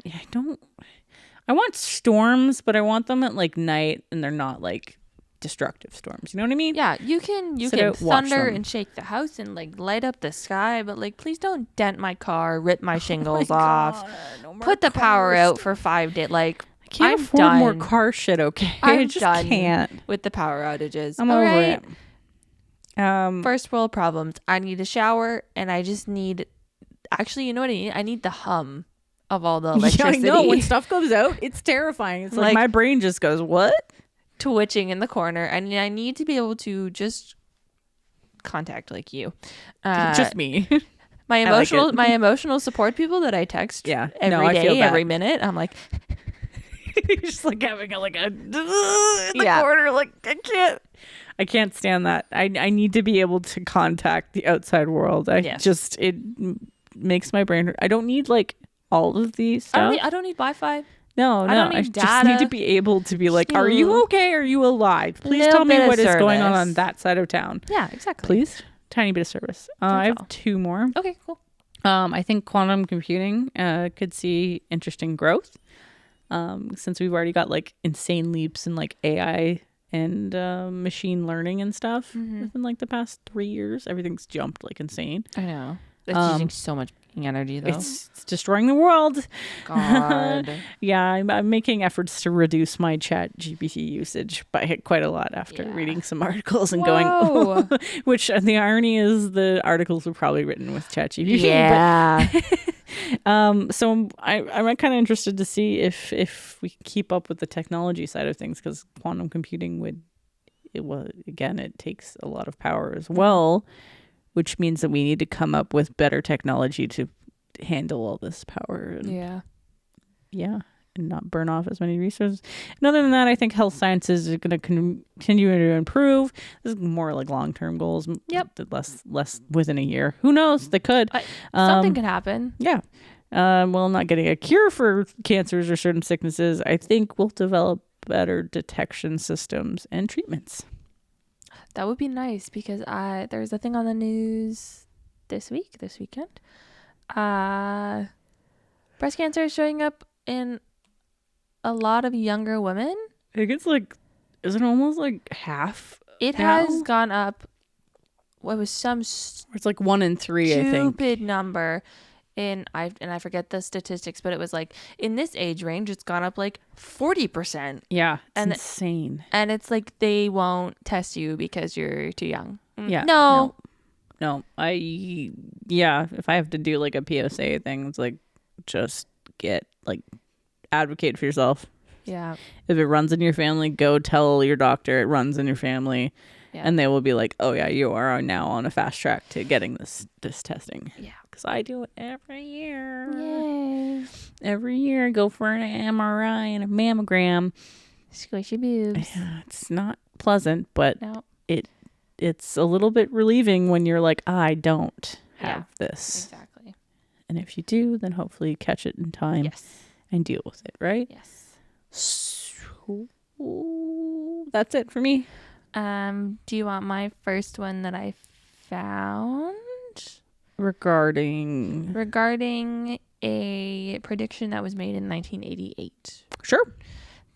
want storms, but I want them at like night, and they're not like destructive storms. You know what I mean? Yeah, you can Sit out, watch thunder them. and shake the house and like light up the sky, but like please don't dent my car, rip my shingles Oh my off, God, no more put the power cars. out for 5 days. Like I can't I'm afford more done. car shit. Okay, I I'm just done can't. with the power outages. I'm All over right? it. First world problems. I need a shower, and I just need. Actually, you know what I need? I need the hum of all the Yeah, electricity. I know. When stuff goes out, it's terrifying. It's like my brain just goes, what? Twitching in the corner. I mean, I need to be able to just contact like you. Just me. My like emotional it. my emotional support people that I text Yeah. every No, I feel day, bad. every minute. I'm like, You're just like having a in the Yeah. corner. Like, I can't stand that. I need to be able to contact the outside world. Yes. It makes my brain hurt. I don't need like all of these stuff. I don't need Wi-Fi. No, I don't need I just data. need to be able to be like, need are a you little- okay? Are you alive? Please little tell me bit of what is going on service. that side of town. Yeah, exactly. Please, tiny bit of service. I have all. 2 more. Okay, cool. I think quantum computing could see interesting growth. Since we've already got like insane leaps in like AI and machine learning and stuff within like the past 3 years, everything's jumped like insane. I know. It's using so much energy though. It's destroying the world. God. Yeah, I'm making efforts to reduce my chat GPT usage by quite a lot after Yeah. reading some articles and Whoa. going, which the irony is the articles were probably written with chat GPT. Yeah. So I'm kind of interested to see if we can keep up with the technology side of things, because quantum computing it takes a lot of power as well, which means that we need to come up with better technology to handle all this power. And and not burn off as many resources. And other than that, I think health sciences are going to continue to improve. This is more like long-term goals. Yep. Less within a year. Who knows? They could. Something could happen. Yeah. Well, not getting a cure for cancers or certain sicknesses. I think we'll develop better detection systems and treatments. That would be nice, because there's a thing on the news this weekend. Breast cancer is showing up in a lot of younger women. I think it's like, is it almost like half? It now? has gone up. What was some It's like 1 in 3, I think. stupid number. I forget the statistics, but it was like in this age range, it's gone up like 40%. Yeah, it's And insane. And it's like they won't test you because you're too young. Yeah. No. If I have to do like a PSA thing, it's like, just advocate for yourself. Yeah. If it runs in your family, go tell your doctor it runs in your family. Yeah. And they will be like, oh yeah, you are now on a fast track to getting this testing. Yeah. Because I do it every year. Yay. Every year, I go for an MRI and a mammogram. Squishy boobs. Yeah, it's not pleasant, but No. it's a little bit relieving when you're like, I don't have this. Exactly. And if you do, then hopefully you catch it in time Yes. and deal with it, right? Yes. So, that's it for me. Do you want my first one that I found? Regarding a prediction that was made in 1988. Sure.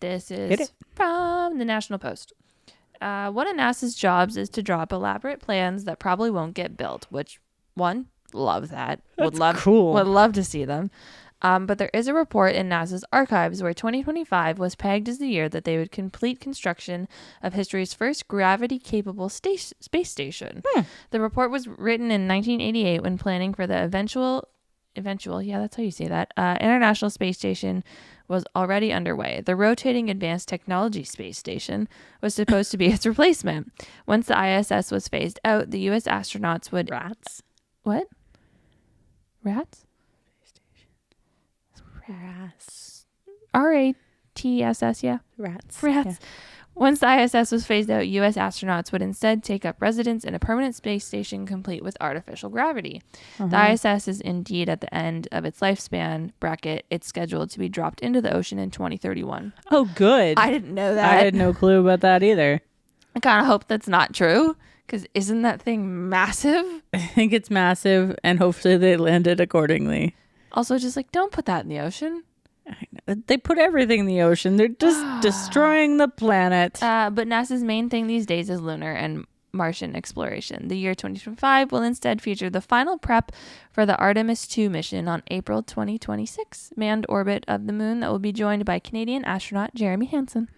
This Hit is it. from the National Post. One of NASA's jobs is to draw up elaborate plans that probably won't get built, which, love that. Cool. Would love to see them. But there is a report in NASA's archives where 2025 was pegged as the year that they would complete construction of history's first gravity-capable space station. The report was written in 1988 when planning for the eventual, yeah, that's how you say that, International Space Station was already underway. The rotating Advanced Technology Space Station was supposed to be its replacement. Once the ISS was phased out, the U.S. astronauts would... Rats. What? Rats? RATSS, yeah. Rats. Rats. Once the ISS was phased out, U.S. astronauts would instead take up residence in a permanent space station complete with artificial gravity. The ISS is indeed at the end of its lifespan bracket. It's scheduled to be dropped into the ocean in 2031. Oh, good. I didn't know that. I had no clue about that either. I kind of hope that's not true, because isn't that thing massive? I think it's massive, and hopefully they landed accordingly. Also, just like, don't put that in the ocean. They put everything in the ocean. They're just destroying the planet. But NASA's main thing these days is lunar and Martian exploration. The year 2025 will instead feature the final prep for the Artemis 2 mission on April 2026, manned orbit of the moon that will be joined by Canadian astronaut Jeremy Hansen.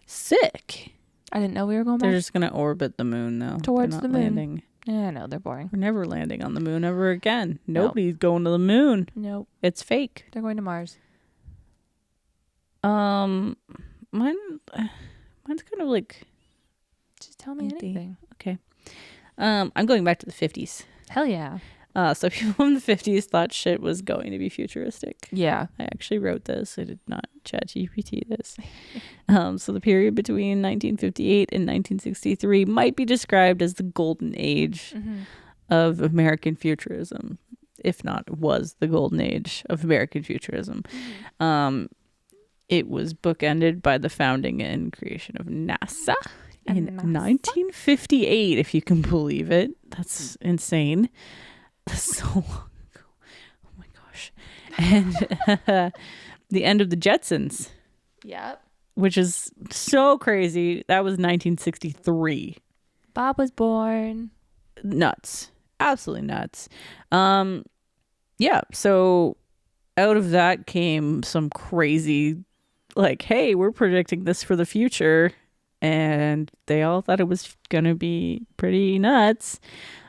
Sick. I didn't know we were going They're back just going to orbit the moon, though. towards They're the not moon. landing. Yeah, no, they're boring. We're never landing on the moon ever again. Nobody's going to the moon. Nope, It's fake. they're going to Mars. Mine's kind of like... Just tell me anything. Okay. I'm going back to the 50s. Hell yeah. So people in the 50s thought shit was going to be futuristic. Yeah. I actually wrote this. I did not chat GPT this. So the period between 1958 and 1963 might be described as the golden age of American futurism, if not was the golden age of American futurism. It was bookended by the founding and creation of NASA in 1958, if you can believe it. That's insane. That's so long ago. Oh my gosh. And the end of the Jetsons. Yep. Which is so crazy. That was 1963. Bob was born. Nuts. Absolutely nuts. Yeah, so out of that came some crazy, like, hey, we're predicting this for the future. And they all thought it was going to be pretty nuts.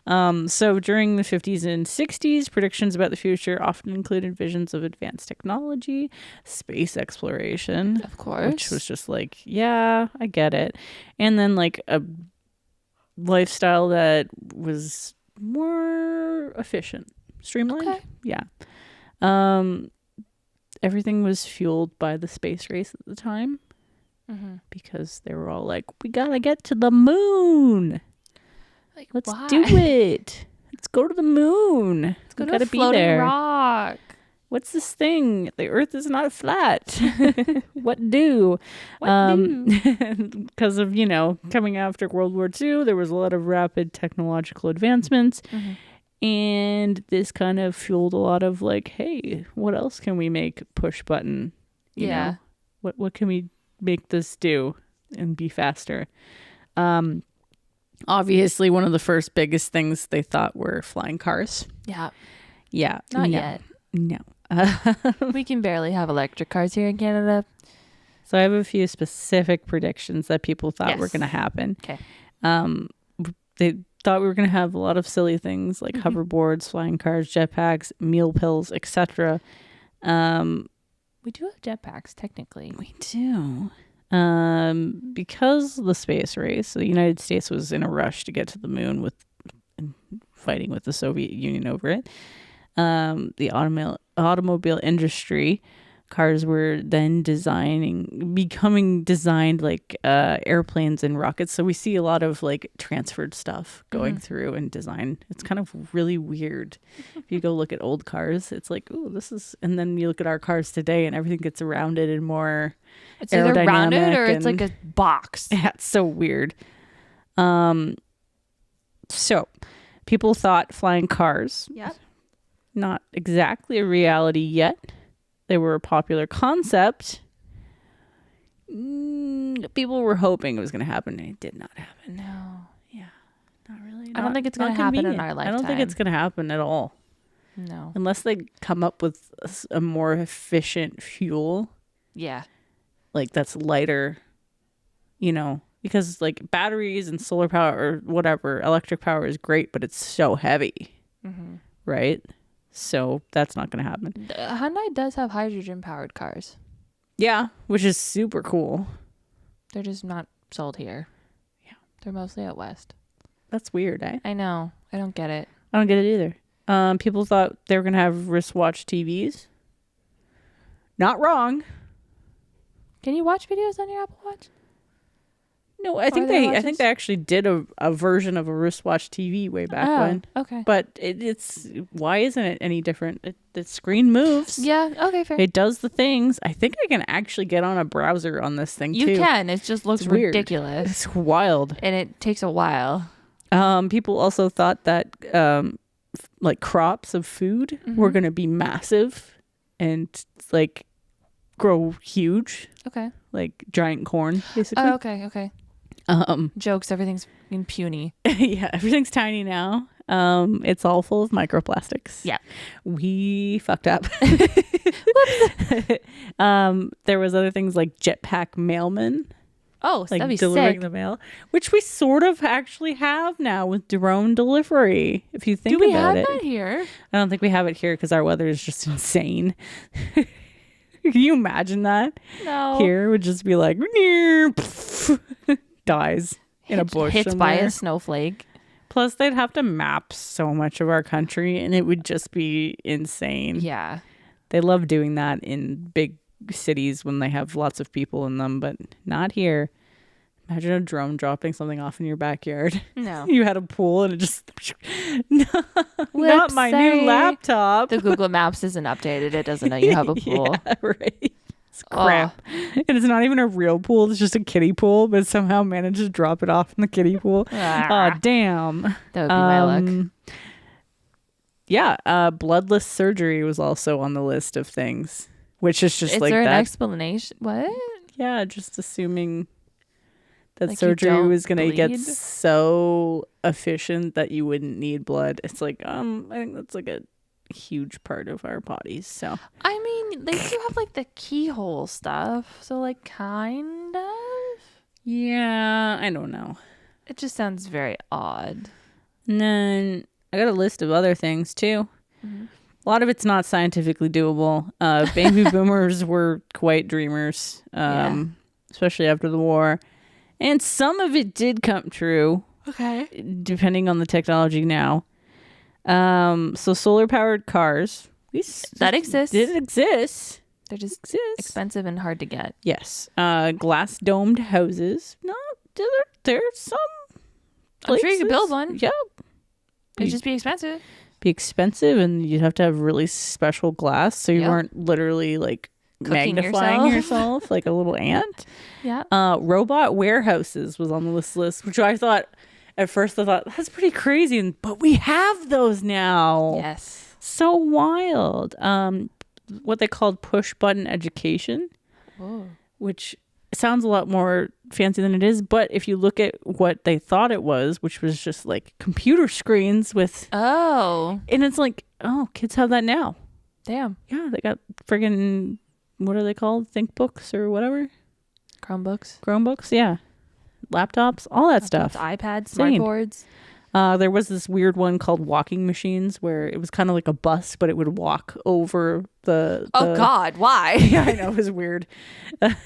So during the 50s and 60s, predictions about the future often included visions of advanced technology, space exploration, Of course. which was just like, yeah, I get it. And then like a lifestyle that was more efficient, streamlined. Okay. Yeah. Everything was fueled by the space race at the time because they were all like, we got to get to the moon. Like, Let's why? do it. Let's go to the moon. Let's go We to gotta a floating be there. rock. What's this thing? The Earth is not flat. What do? Because of, coming after World War II, there was a lot of rapid technological advancements. And this kind of fueled a lot of like, hey, what else can we make push button? You know? What can we make this do and be faster? Obviously, one of the first biggest things they thought were flying cars. Yeah. Yeah. Not yet. No. We can barely have electric cars here in Canada. So I have a few specific predictions that people thought were Yes. going to happen. Okay. They thought we were going to have a lot of silly things like hoverboards, flying cars, jetpacks, meal pills, etc. We do have jetpacks, technically. We do. Because the space race, so the United States was in a rush to get to the moon with fighting with the Soviet Union over it. The automobile industry, cars were then becoming designed like airplanes and rockets. So we see a lot of like transferred stuff going through and design. It's kind of really weird. If you go look at old cars, it's like, ooh, this is, and then you look at our cars today and everything gets rounded and more It's either rounded or it's and- like a box. yeah, it's so weird. So people thought flying cars, Yep. not exactly a reality yet. They were a popular concept. People were hoping it was going to happen, and it did not happen. No. Yeah, not really. I don't think it's going to happen in our I don't think lifetime. it's going to happen at all, No. unless they come up with a more efficient fuel, Yeah. like that's lighter. Because like batteries and solar power or whatever, electric power is great, but it's so heavy, right? So that's not going to happen. Hyundai does have hydrogen-powered cars. Yeah, which is super cool. They're just not sold here. Yeah. They're mostly out west. That's weird, eh? I know. I don't get it. I don't get it either. People thought they were going to have wristwatch TVs. Not wrong. Can you watch videos on your Apple Watch? No, I think they actually did a version of a wristwatch TV way back when. Okay. But it's why isn't it any different? The screen moves. Yeah. Okay. Fair. It does the things. I think I can actually get on a browser on this thing You too. can. It just looks It's weird. ridiculous. It's wild. And it takes a while. People also thought that like crops of food were going to be massive and like grow huge, Okay. like giant corn, basically. Oh, okay. Okay. Jokes. Everything's puny. Yeah, everything's tiny now. It's all full of microplastics. Yeah. We fucked up. There was other things like jetpack mailmen, Oh, like that'd be delivering sick. the mail, which we sort of actually have now with drone delivery. If you think Do we about have it, that here? I don't think we have it here because our weather is just insane. Can you imagine that? No. Here would just be like dies in a bush Hits by somewhere. a snowflake. Plus, they'd have to map so much of our country, and it would just be insane. Yeah. They love doing that in big cities when they have lots of people in them, but not here. Imagine a drone dropping something off in your backyard. No. You had a pool and it just not my new Whoopsie. laptop. The Google Maps isn't updated. It doesn't know you have a pool. Yeah, right. It's crap. And it's not even a real pool. It's just a kiddie pool, but somehow managed to drop it off in the kiddie pool. Oh, damn. That would be my luck. Yeah. Bloodless surgery was also on the list of things, which is just Is like there an that. explanation? What? Yeah, just assuming that Like you surgery don't was going to get bleed? so efficient that you wouldn't need blood. It's like, I think that's like a huge part of our bodies. So I mean, they do have like the keyhole stuff. So like kind of. yeah, I don't know. It just sounds very odd. And then I got a list of other things too. Mm-hmm. A lot of it's not scientifically doable. Baby boomers were quite dreamers, Yeah. especially after the war. And some of it did come true, Okay. depending on the technology now. So solar powered cars. That exists. Did exist. They're just Exist. expensive and hard to get. Yes. Glass domed houses. No, there's some I'm sure you could places. build one. Yeah. It'd just be expensive. Be expensive, and you'd have to have really special glass so you Yep. weren't literally like Cooking magnifying yourself. yourself like a little ant. Yeah. Robot warehouses was on the list, which I thought at first I thought that's pretty crazy, but we have those now. Yes. So wild. What they called push button education, Whoa. which sounds a lot more fancy than it is, but if you look at what they thought it was, which was just like computer screens with Oh. and it's like, oh, kids have that now. Damn. Yeah, they got friggin' what are they called? Think books or whatever? Chromebooks. Chromebooks, yeah. Laptops, all that stuff. iPads, Insane. smartboards. There was this weird one called walking machines where it was kind of like a bus, but it would walk over the Oh God, why? Yeah, I know, it was weird. I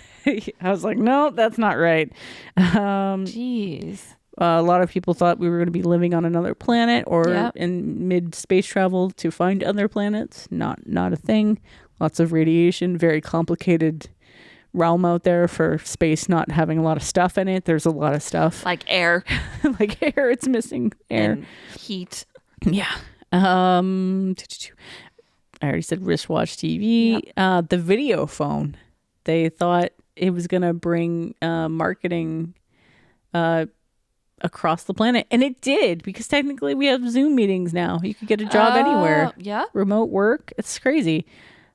was like, no, that's not right. Jeez. A lot of people thought we were going to be living on another planet or Yep. in mid space travel to find other planets. Not a thing. Lots of radiation, very complicated realm out there for space not having a lot of stuff in it. There's a lot of stuff. Like air Like air, it's missing air. and heat. Yeah. I already said wristwatch TV. The video phone. They thought it was going to bring marketing across the planet. And it did, because technically we have Zoom meetings now. You could get a job anywhere. Yeah. Remote work. It's crazy.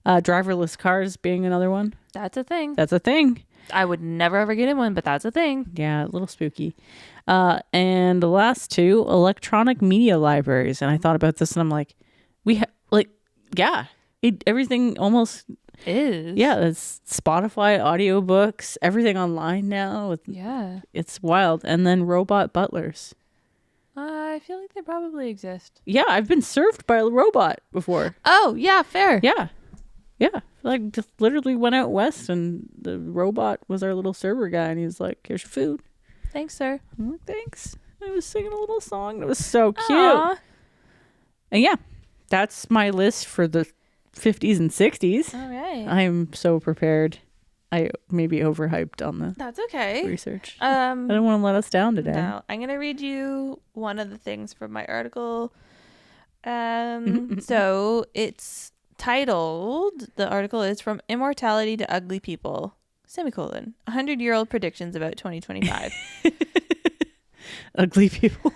Driverless cars being another one. That's a thing. That's a thing. I would never ever get in one, but that's a thing. Yeah, a little spooky. And the last two, electronic media libraries. And I thought about this and I'm like, everything almost, Is. yeah, it's Spotify, audiobooks, everything online now. Yeah. It's wild. And then robot butlers. I feel like they probably exist. Yeah, I've been served by a robot before. Oh, yeah, fair. Yeah. Yeah. Like just literally went out west and the robot was our little server guy and he was like, here's your food. Thanks, sir. I'm like, thanks. I was singing a little song. It was so cute. Aw. And yeah, that's my list for the 50s and 60s. All right. I'm so prepared. I maybe overhyped on the That's okay. research. I don't want to let us down today. No, I'm gonna read you one of the things from my article. So it's titled. The article is "From Immortality to Ugly People: 100-year-old predictions about 2025." Ugly people.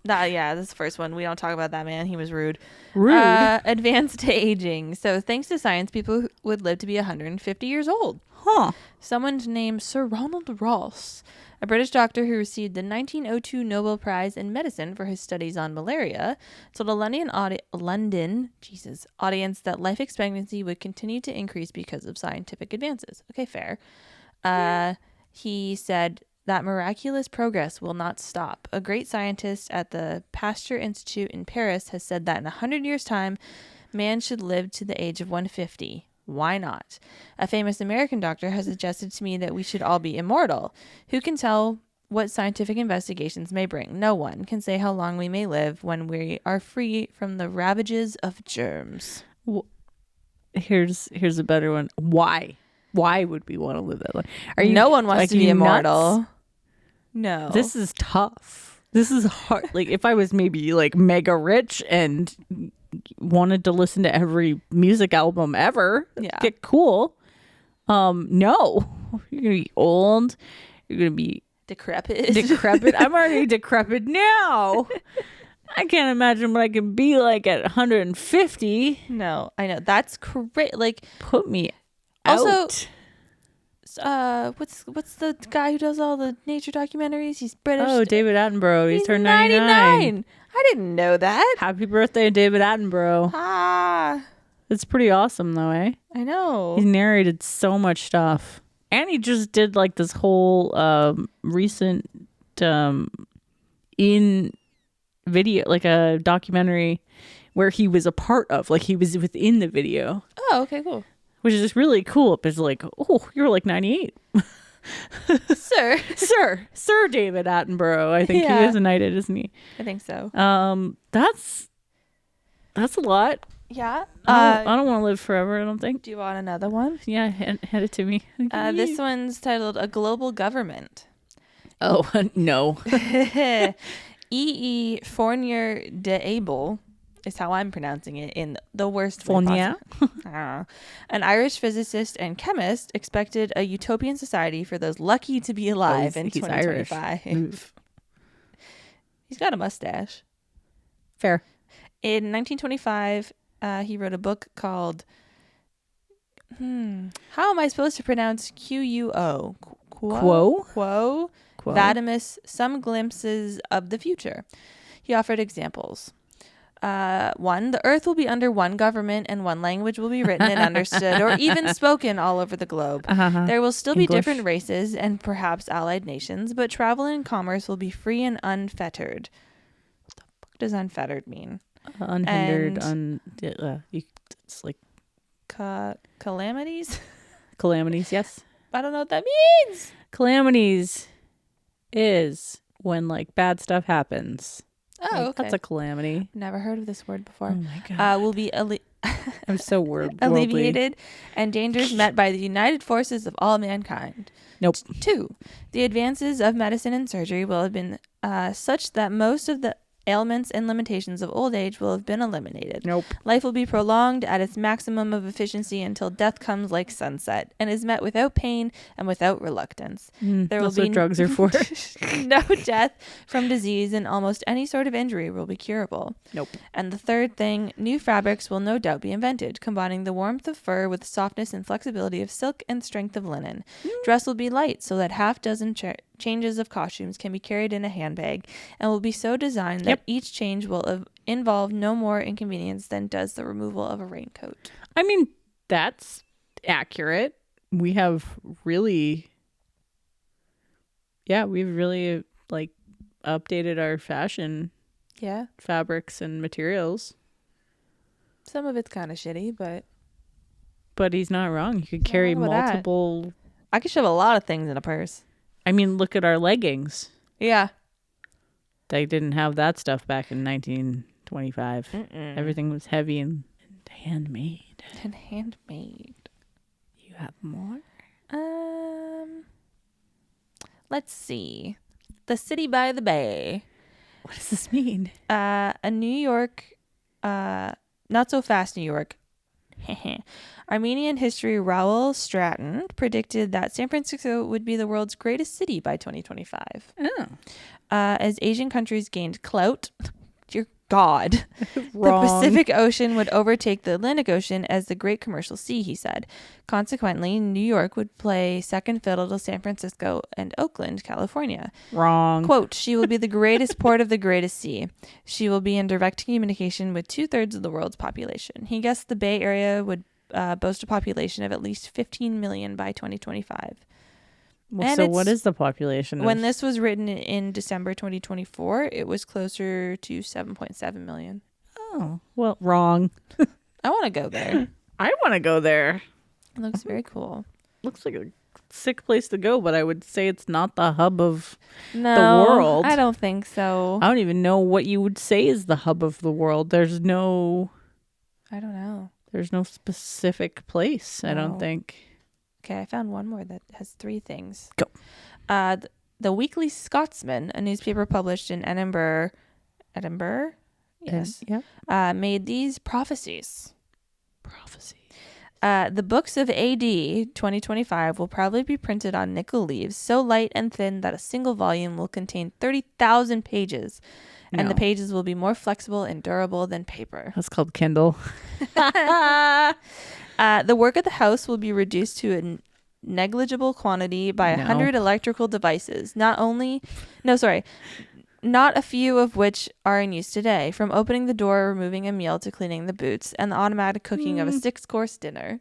That's the first one. We don't talk about that man. He was rude. Rude. Advanced aging. So thanks to science, people would live to be 150 years old. Huh. Someone named Sir Ronald Ross, a British doctor who received the 1902 Nobel Prize in Medicine for his studies on malaria, told a London audience that life expectancy would continue to increase because of scientific advances. Okay, fair. He said that miraculous progress will not stop. A great scientist at the Pasteur Institute in Paris has said that in 100 years' time, man should live to the age of 150. Why not? A famous American doctor has suggested to me that we should all be immortal. Who can tell what scientific investigations may bring? No one can say how long we may live when we are free from the ravages of germs. Here's a better one. Why? Why would we want to live that long? No one wants to be immortal. Nuts? No. This is tough. This is hard. Like, if I was maybe like mega rich and wanted to listen to every music album ever, get cool. No, you're gonna be old. You're gonna be decrepit. I'm already decrepit now. I can't imagine what I could be like at 150. No, I know that's great. Like, put me also, out. What's the guy who does all the nature documentaries? He's British. Oh, David Attenborough. He's turned 99. I didn't know that. Happy birthday, David Attenborough. It's pretty awesome, though, eh? I know. He's narrated so much stuff. And he just did, like, this whole recent in video, like a documentary where he was a part of. Like, he was within the video. Oh, okay, cool. Which is just really cool. It's like, oh, you're like 98. Sir David Attenborough. I think he is knighted, isn't he? I think so. That's a lot. Yeah. I don't want to live forever, I don't think. Do you want another one? Yeah, hand it to me. This one's titled A Global Government. Oh, no. E. Fournier de Abel is how I'm pronouncing it in the worst way Fournier? possible. An Irish physicist and chemist expected a utopian society for those lucky to be alive in 2025. Irish. He's got a mustache. Fair. In 1925, he wrote a book called how am I supposed to pronounce Quo? Quo? Vadimus, Some Glimpses of the Future. He offered examples. 1, the earth will be under one government and one language will be written and understood or even spoken all over the globe. There will still be different races and perhaps allied nations, but travel and commerce will be free and unfettered. What the fuck does unfettered mean? Unhindered, it's like calamities? Calamities, yes. I don't know what that means. Calamities is when like bad stuff happens. Oh, like, okay. That's a calamity. Never heard of this word before. Oh my god. Will be I'm so worldly. alleviated and dangers met by the united forces of all mankind. Nope. 2, the advances of medicine and surgery will have been such that most of the ailments and limitations of old age will have been eliminated. Nope. Life will be prolonged at its maximum of efficiency until death comes like sunset and is met without pain and without reluctance. There will be what drugs are for. No death from disease, and almost any sort of injury will be curable. Nope. And the third thing, new fabrics will no doubt be invented, combining the warmth of fur with softness and flexibility of silk and strength of linen. Dress will be light so that half dozen changes of costumes can be carried in a handbag, and will be so designed that each change will involve no more inconvenience than does the removal of a raincoat. I mean, that's accurate. We have really, we've really like updated our fashion fabrics and materials. Some of it's kind of shitty, but he's not wrong. You could carry multiple. I could shove a lot of things in a purse. I mean, look at our leggings. Yeah. They didn't have that stuff back in 1925. Everything was heavy and handmade. You have more? Let's see. The City by the Bay. What does this mean? A New York, not so fast New York. Armenian history Raoul Stratton predicted that San Francisco would be the world's greatest city by 2025. As Asian countries gained clout, dear God, Wrong. the Pacific Ocean would overtake the Atlantic Ocean as the great commercial sea, he said. Consequently, New York would play second fiddle to San Francisco and Oakland, California. Wrong. Quote, she will be the greatest port of the greatest sea. She will be in direct communication with 2/3 of the world's population. He guessed the Bay Area would boast a population of at least 15 million by 2025. Well, And so what is the population? When this was written in December 2024, it was closer to 7.7 million. Oh, well, wrong. I want to go there. I want to go there. It looks very cool. Looks like a sick place to go, but I would say it's not the hub of No, world. I don't think so. I don't even know what you would say is the hub of the world. There's no specific place, I don't No. think. Okay, I found one more that has 3 things. Go. The Weekly Scotsman, a newspaper published in Edinburgh. Yes. Yeah. Made these prophecies. Prophecy. The books of AD 2025 will probably be printed on nickel leaves, so light and thin that a single volume will contain 30,000 pages, and the No. pages will be more flexible and durable than paper. That's called Kindle. The work of the house will be reduced to a negligible quantity by 100 electrical devices. Not a few of which are in use today, from opening the door, removing a meal, to cleaning the boots, and the automatic cooking of a 6-course dinner.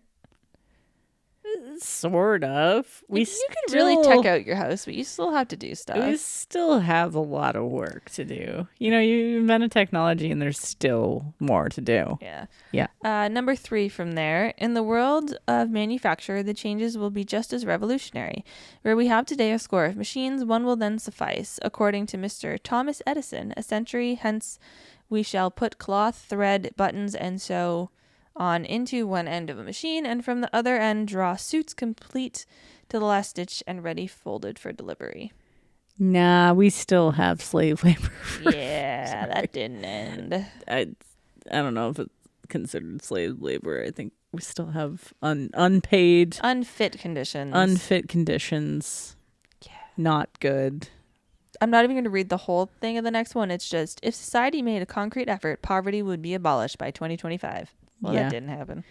Sort of. You can really tech out your house, but you still have to do We stuff. still have a lot of work to do. You know, you invent a technology and there's still more to do. Yeah. Yeah. Number 3 from there. In the world of manufacture, the changes will be just as revolutionary. Where we have today a score of machines, one will then suffice. According to Mr. Thomas Edison, a century hence we shall put cloth, thread, buttons, and so on into one end of a machine, and from the other end draw suits complete to the last stitch and ready folded for delivery. Nah, we still have slave labor. Yeah, that didn't end. I don't know if it's considered slave labor. I think we still have unpaid, Unfit conditions. unfit conditions. Yeah. Not good. I'm not even going to read the whole thing of the next one. It's just, if society made a concrete effort, poverty would be abolished by 2025. Well, Yeah. that didn't happen.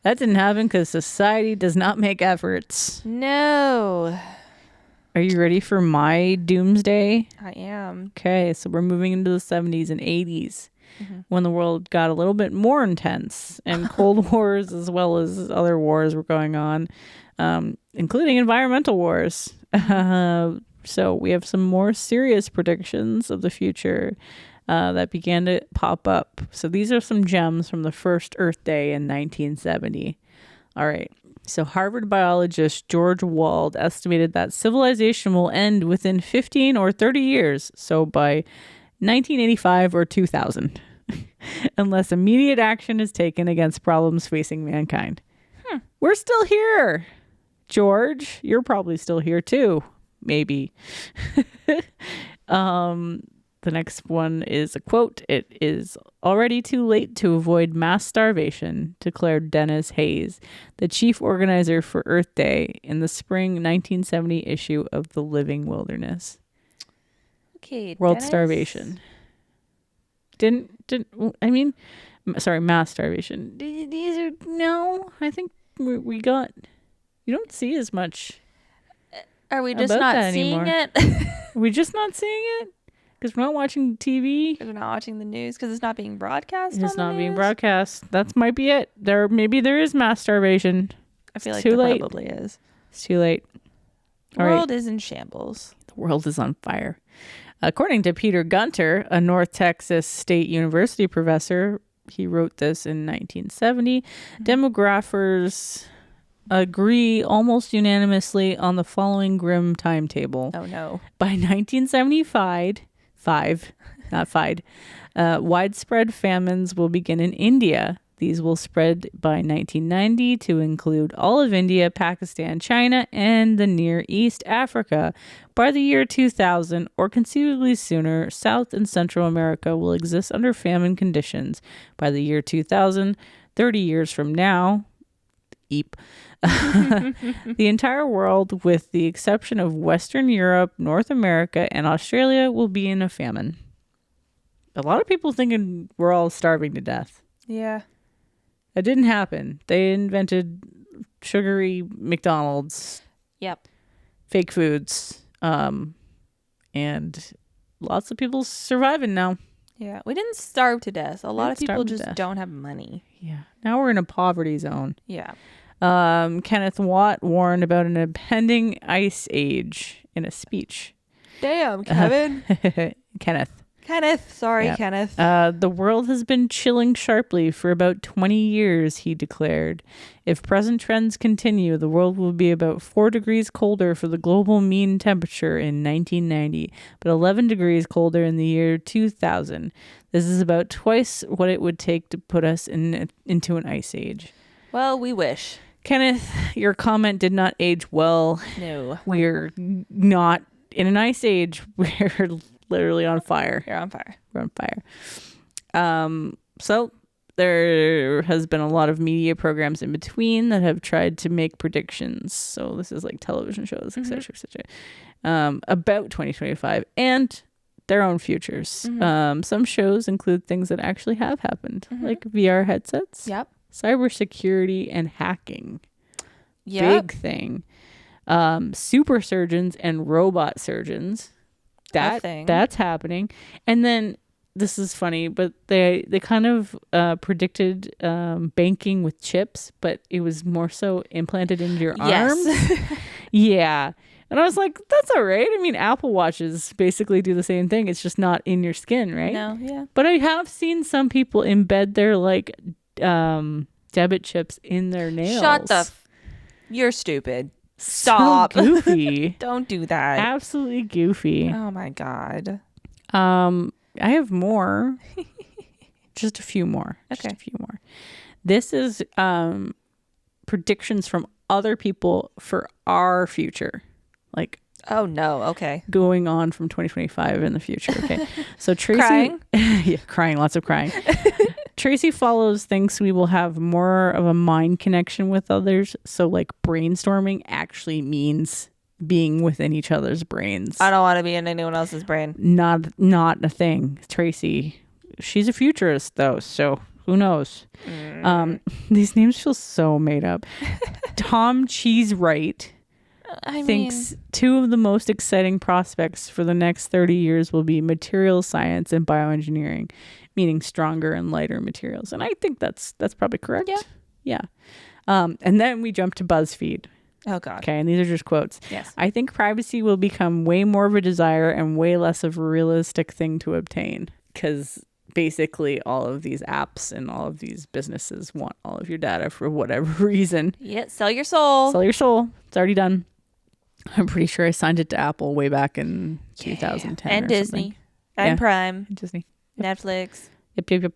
That didn't happen because society does not make efforts. No, Are you ready for my doomsday? I am. Okay, so we're moving into the 70s and 80s Mm-hmm. when the world got a little bit more intense and Cold Wars as well as other wars were going on, including environmental wars. So we have some more serious predictions of the future that began to pop up. So these are some gems from the first Earth Day in 1970. All right. So Harvard biologist George Wald estimated that civilization will end within 15 or 30 years. So by 1985 or 2000, unless immediate action is taken against problems facing mankind. We're still here. George, you're probably still here too. Maybe. The next one is a quote. It is already too late to avoid mass starvation, declared Dennis Hayes, the chief organizer for Earth Day in the spring 1970 issue of The Living Wilderness. Okay, World Dennis. starvation. Mass starvation. These are, no, I think we got, you don't see as much. Are we just about not that seeing anymore. it? Are we just not seeing it? Because we're not watching TV. We're not watching the news because it's not being broadcast. It's on the not being news? broadcast. That might be it. Maybe there is mass starvation. I feel like too there late. probably is. It's too late. The All right. world is in shambles. The world is on fire. According to Peter Gunter, a North Texas State University professor, he wrote this in 1970. Demographers agree almost unanimously on the following grim timetable. Oh no. By 1975, widespread famines will begin in India. These will spread by 1990 to include all of India, Pakistan, China, and the Near East Africa. By the year 2000, or conceivably sooner, South and Central America will exist under famine conditions. By the year 2000, 30 years from now, Beep. The entire world, with the exception of Western Europe, North America, and Australia, will be in a famine. A lot of people thinking we're all starving to death. Yeah. That didn't happen. They invented sugary McDonald's, Yep. fake foods, and lots of people surviving now. Yeah. We didn't starve to death. A lot of didn't people starve to just death. don't have money. Yeah. Now we're in a poverty zone. Yeah. Kenneth Watt warned about an impending ice age in a speech. Damn, Kevin. Kenneth. Sorry, Yeah. Kenneth. The world has been chilling sharply for about 20 years, he declared. If present trends continue, the world will be about 4 degrees colder for the global mean temperature in 1990, but 11 degrees colder in the year 2000. This is about twice what it would take to put us into an ice age. Well, we wish. Kenneth, your comment did not age well. No. We're not in an ice age. We're literally on fire. You're on fire. We're on fire. So there has been a lot of media programs in between that have tried to make predictions. So this is like television shows, etc., about 2025 and their own futures. Some shows include things that actually have happened, like VR headsets, Yep. cybersecurity, and hacking. Yep. Big thing. Super surgeons and robot surgeons. That's happening. And then this is funny, but they kind of predicted banking with chips, but it was more so implanted into your arms. Yeah. And I was like, that's all right. I mean, Apple Watches basically do the same thing. It's just not in your skin, right? No, yeah. But I have seen some people embed their like debit chips in their nails. Shut the You're stupid. Stop. So goofy. Don't do that. Absolutely goofy. Oh my God. I have more. Just a few more. Okay. Just a few more. This is predictions from other people for our future. Like, oh no. Okay. going on from 2025 in the future. Okay. So Tracy, Crying? Yeah, crying, lots of crying. Tracy Follows thinks we will have more of a mind connection with others. So like brainstorming actually means being within each other's brains. I don't want to be in anyone else's brain. Not a thing. Tracy, she's a futurist though, so who knows? These names feel so made up. Tom Cheesewright thinks two of the most exciting prospects for the next 30 years will be materials science and bioengineering, meaning stronger and lighter materials. And I think that's probably correct. Yeah. And then we jump to BuzzFeed. Oh God. Okay, and these are just quotes. Yes. I think privacy will become way more of a desire and way less of a realistic thing to obtain, because basically all of these apps and all of these businesses want all of your data for whatever reason. Yeah. Sell your soul. Sell your soul. It's already done. I'm pretty sure I signed it to Apple way back in 2010. And or Disney. something. And Yeah. Prime. And Disney. Netflix. Yep.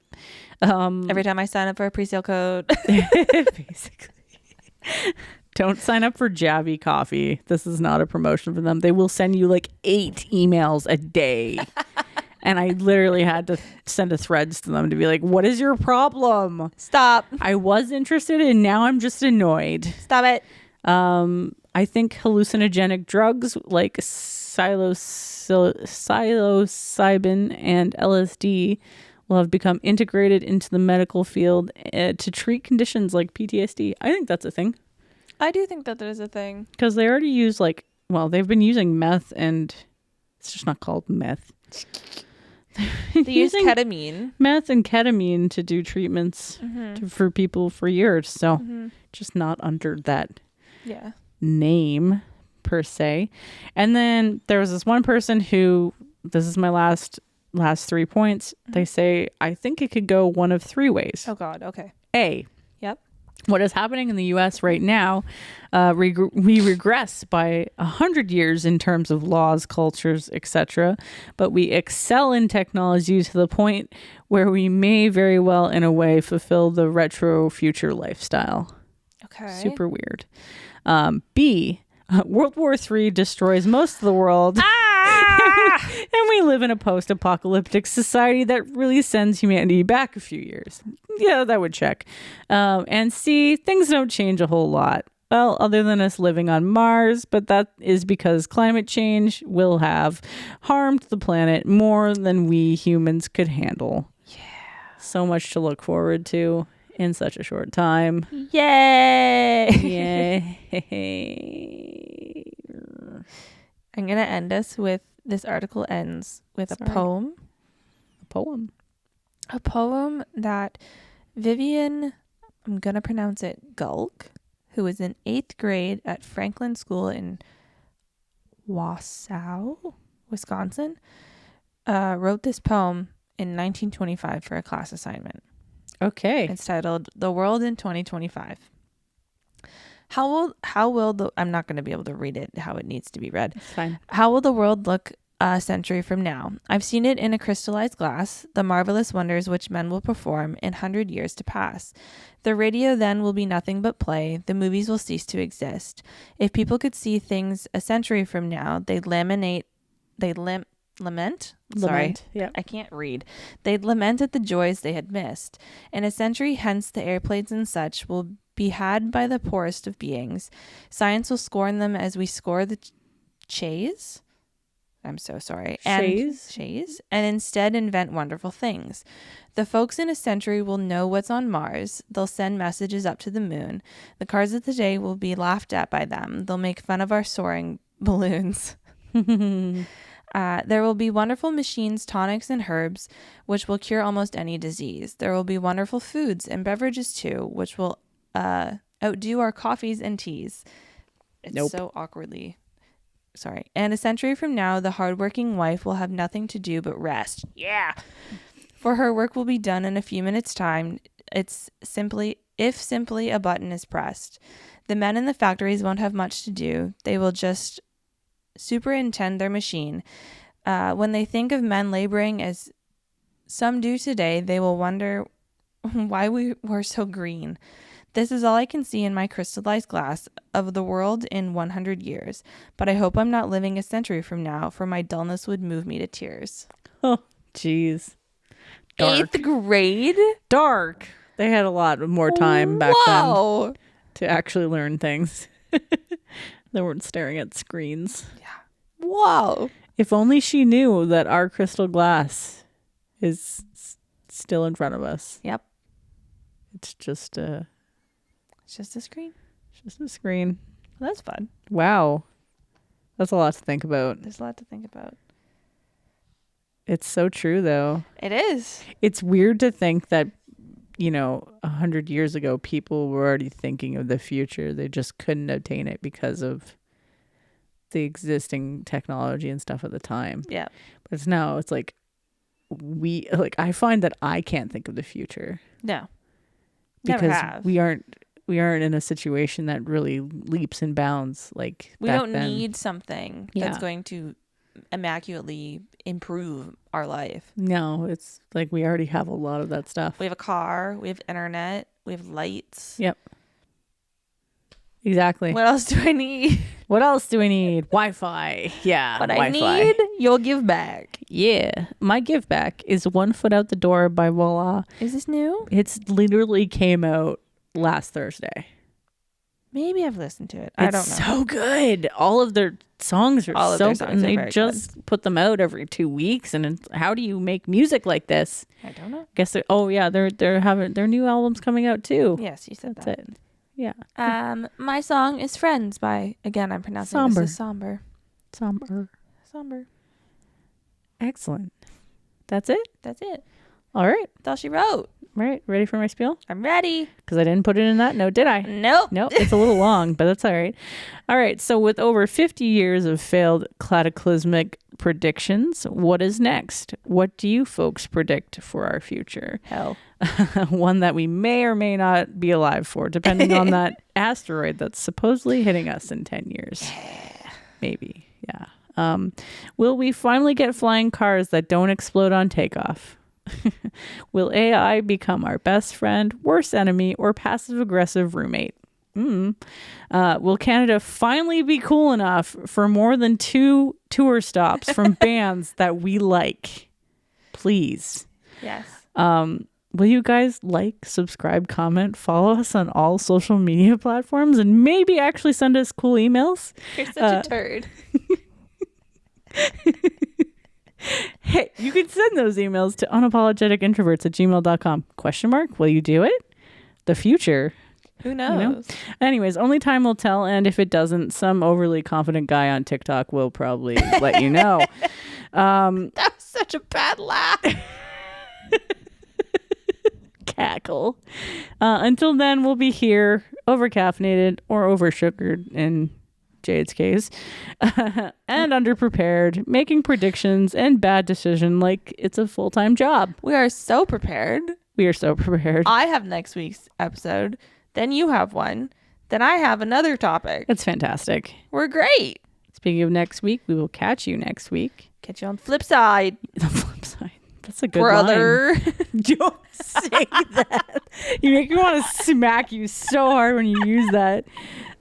Every time I sign up for a pre-sale code. Basically. Don't sign up for Javi Coffee. This is not a promotion for them. They will send you like 8 emails a day. And I literally had to send a threads to them to be like, what is your problem? Stop. I was interested and now I'm just annoyed. Stop it. I think hallucinogenic drugs like psilocybin and LSD will have become integrated into the medical field to treat conditions like PTSD. I think that's a thing. I do think that is a thing. Because they already use they've been using meth, and it's just not called meth. They use ketamine. Meth and ketamine to do treatments for people for years. So just not under that name per se. And then there was this one person who, this is my last 3 points. They say, I think it could go one of 3 ways. Oh God. Okay. A, Yep. what is happening in the U.S. right now, we regress by 100 years in terms of laws, cultures, etc. But we excel in technology to the point where we may very well, in a way, fulfill the retro future lifestyle. Okay. Super weird. B, World War III destroys most of the world. And we live in a post-apocalyptic society that really sends humanity back a few years. Yeah, that would check. And C, things don't change a whole lot. Well, other than us living on Mars, but that is because climate change will have harmed the planet more than we humans could handle. Yeah. So much to look forward to in such a short time. Yay! Yay. I'm going to end us with, this article ends with a poem. A poem? A poem that Vivian, I'm going to pronounce it Gulk, who was in 8th grade at Franklin School in Wausau, Wisconsin, wrote this poem in 1925 for a class assignment. Okay. It's titled "The World in 2025." I'm not going to be able to read it how it needs to be read. It's fine. How will the world look a century from now? I've seen it in a crystallized glass, the marvelous wonders which men will perform in 100 years to pass. The radio then will be nothing but play. The movies will cease to exist. If people could see things a century from now, they'd lament. Sorry, yeah. I can't read. They'd lament at the joys they had missed. In a century hence, the airplanes and such will be had by the poorest of beings. Science will scorn them as we score the chaise. I'm so sorry. Chaise. And instead invent wonderful things. The folks in a century will know what's on Mars. They'll send messages up to the moon. The cars of today will be laughed at by them. They'll make fun of our soaring balloons. There will be wonderful machines, tonics, and herbs, which will cure almost any disease. There will be wonderful foods and beverages, too, which will outdo our coffees and teas. It's so awkwardly... Sorry. And a century from now, the hardworking wife will have nothing to do but rest. Yeah. For her work will be done in a few minutes' time. If simply a button is pressed. The men in the factories won't have much to do. They will just superintend their machine. When they think of men laboring as some do today, they will wonder why we were so green. This is all I can see in my crystallized glass of the world in 100 years. But I hope I'm not living a century from now, for my dullness would move me to tears. Oh, jeez. 8th grade? Dark. They had a lot more time back then to actually learn things. They weren't staring at screens. Yeah. Whoa. If only she knew that our crystal glass is still in front of us. Yep. It's just It's just a screen. Just a screen. Well, that's fun. Wow. That's a lot to think about. There's a lot to think about. It's so true, though. It is. It's weird to think that, 100 years ago, people were already thinking of the future. They just couldn't obtain it because of the existing technology and stuff at the time. Yeah. But it's like, I find that I can't think of the future. No. Because never have. we aren't in a situation that really leaps and bounds like we back don't then. need something that's going to immaculately improve our life. No, it's like we already have a lot of that stuff. We have a car, we have internet, we have lights. Yep. Exactly. What else do I need? What else do we need? Wi-Fi. Yeah. What Wi-Fi. I need, you'll give back. Yeah. My give back is 1 Foot Out the Door by Voila. Is this new? It's literally came out last Thursday. Maybe I've listened to it. I don't know. It's so good. All of their songs are so good. And they just put them out every 2 weeks. And how do you make music like this? I don't know. Guess they're having their new albums coming out too. Yes, you said That's that. it. Yeah. My song is Friends by, again, I'm pronouncing this as Somber. Somber. Excellent. That's it? That's it. All right. That's all she wrote. Right. Ready for my spiel? I'm ready. Because I didn't put it in that note, did I? Nope. It's a little long, but that's all right. All right. So with over 50 years of failed cataclysmic predictions, what is next? What do you folks predict for our future? Hell. One that we may or may not be alive for, depending on that asteroid that's supposedly hitting us in 10 years. Yeah. Maybe. Yeah. Will we finally get flying cars that don't explode on takeoff? Will AI become our best friend, worst enemy, or passive-aggressive roommate? Will Canada finally be cool enough for more than 2 tour stops from bands that we like? Please. Yes. Will you guys like, subscribe, comment, follow us on all social media platforms, and maybe actually send us cool emails? You're such a turd. Hey, you can send those emails to unapologeticintroverts@gmail.com. Question mark, will you do it? The future. Who knows? You know? Anyways, only time will tell, and if it doesn't, some overly confident guy on TikTok will probably let you know. That was such a bad laugh. Cackle. Until then, we'll be here, over-caffeinated or over-sugared in Jade's case, and underprepared, making predictions and bad decision like it's a full-time job. We are so prepared. We are so prepared. I have next week's episode. Then you have one. Then I have another topic. It's fantastic. We're great. Speaking of next week, we will catch you next week. Catch you on the flip side. The flip side. That's a good brother. line. Don't say that. You make me want to smack you so hard when you use that.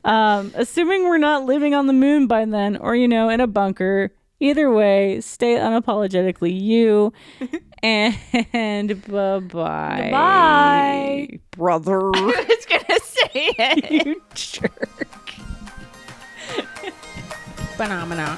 Assuming we're not living on the moon by then, or, in a bunker. Either way, stay unapologetically you. And bye-bye. Bye. Brother. I was going to say it. You jerk. Phenomena.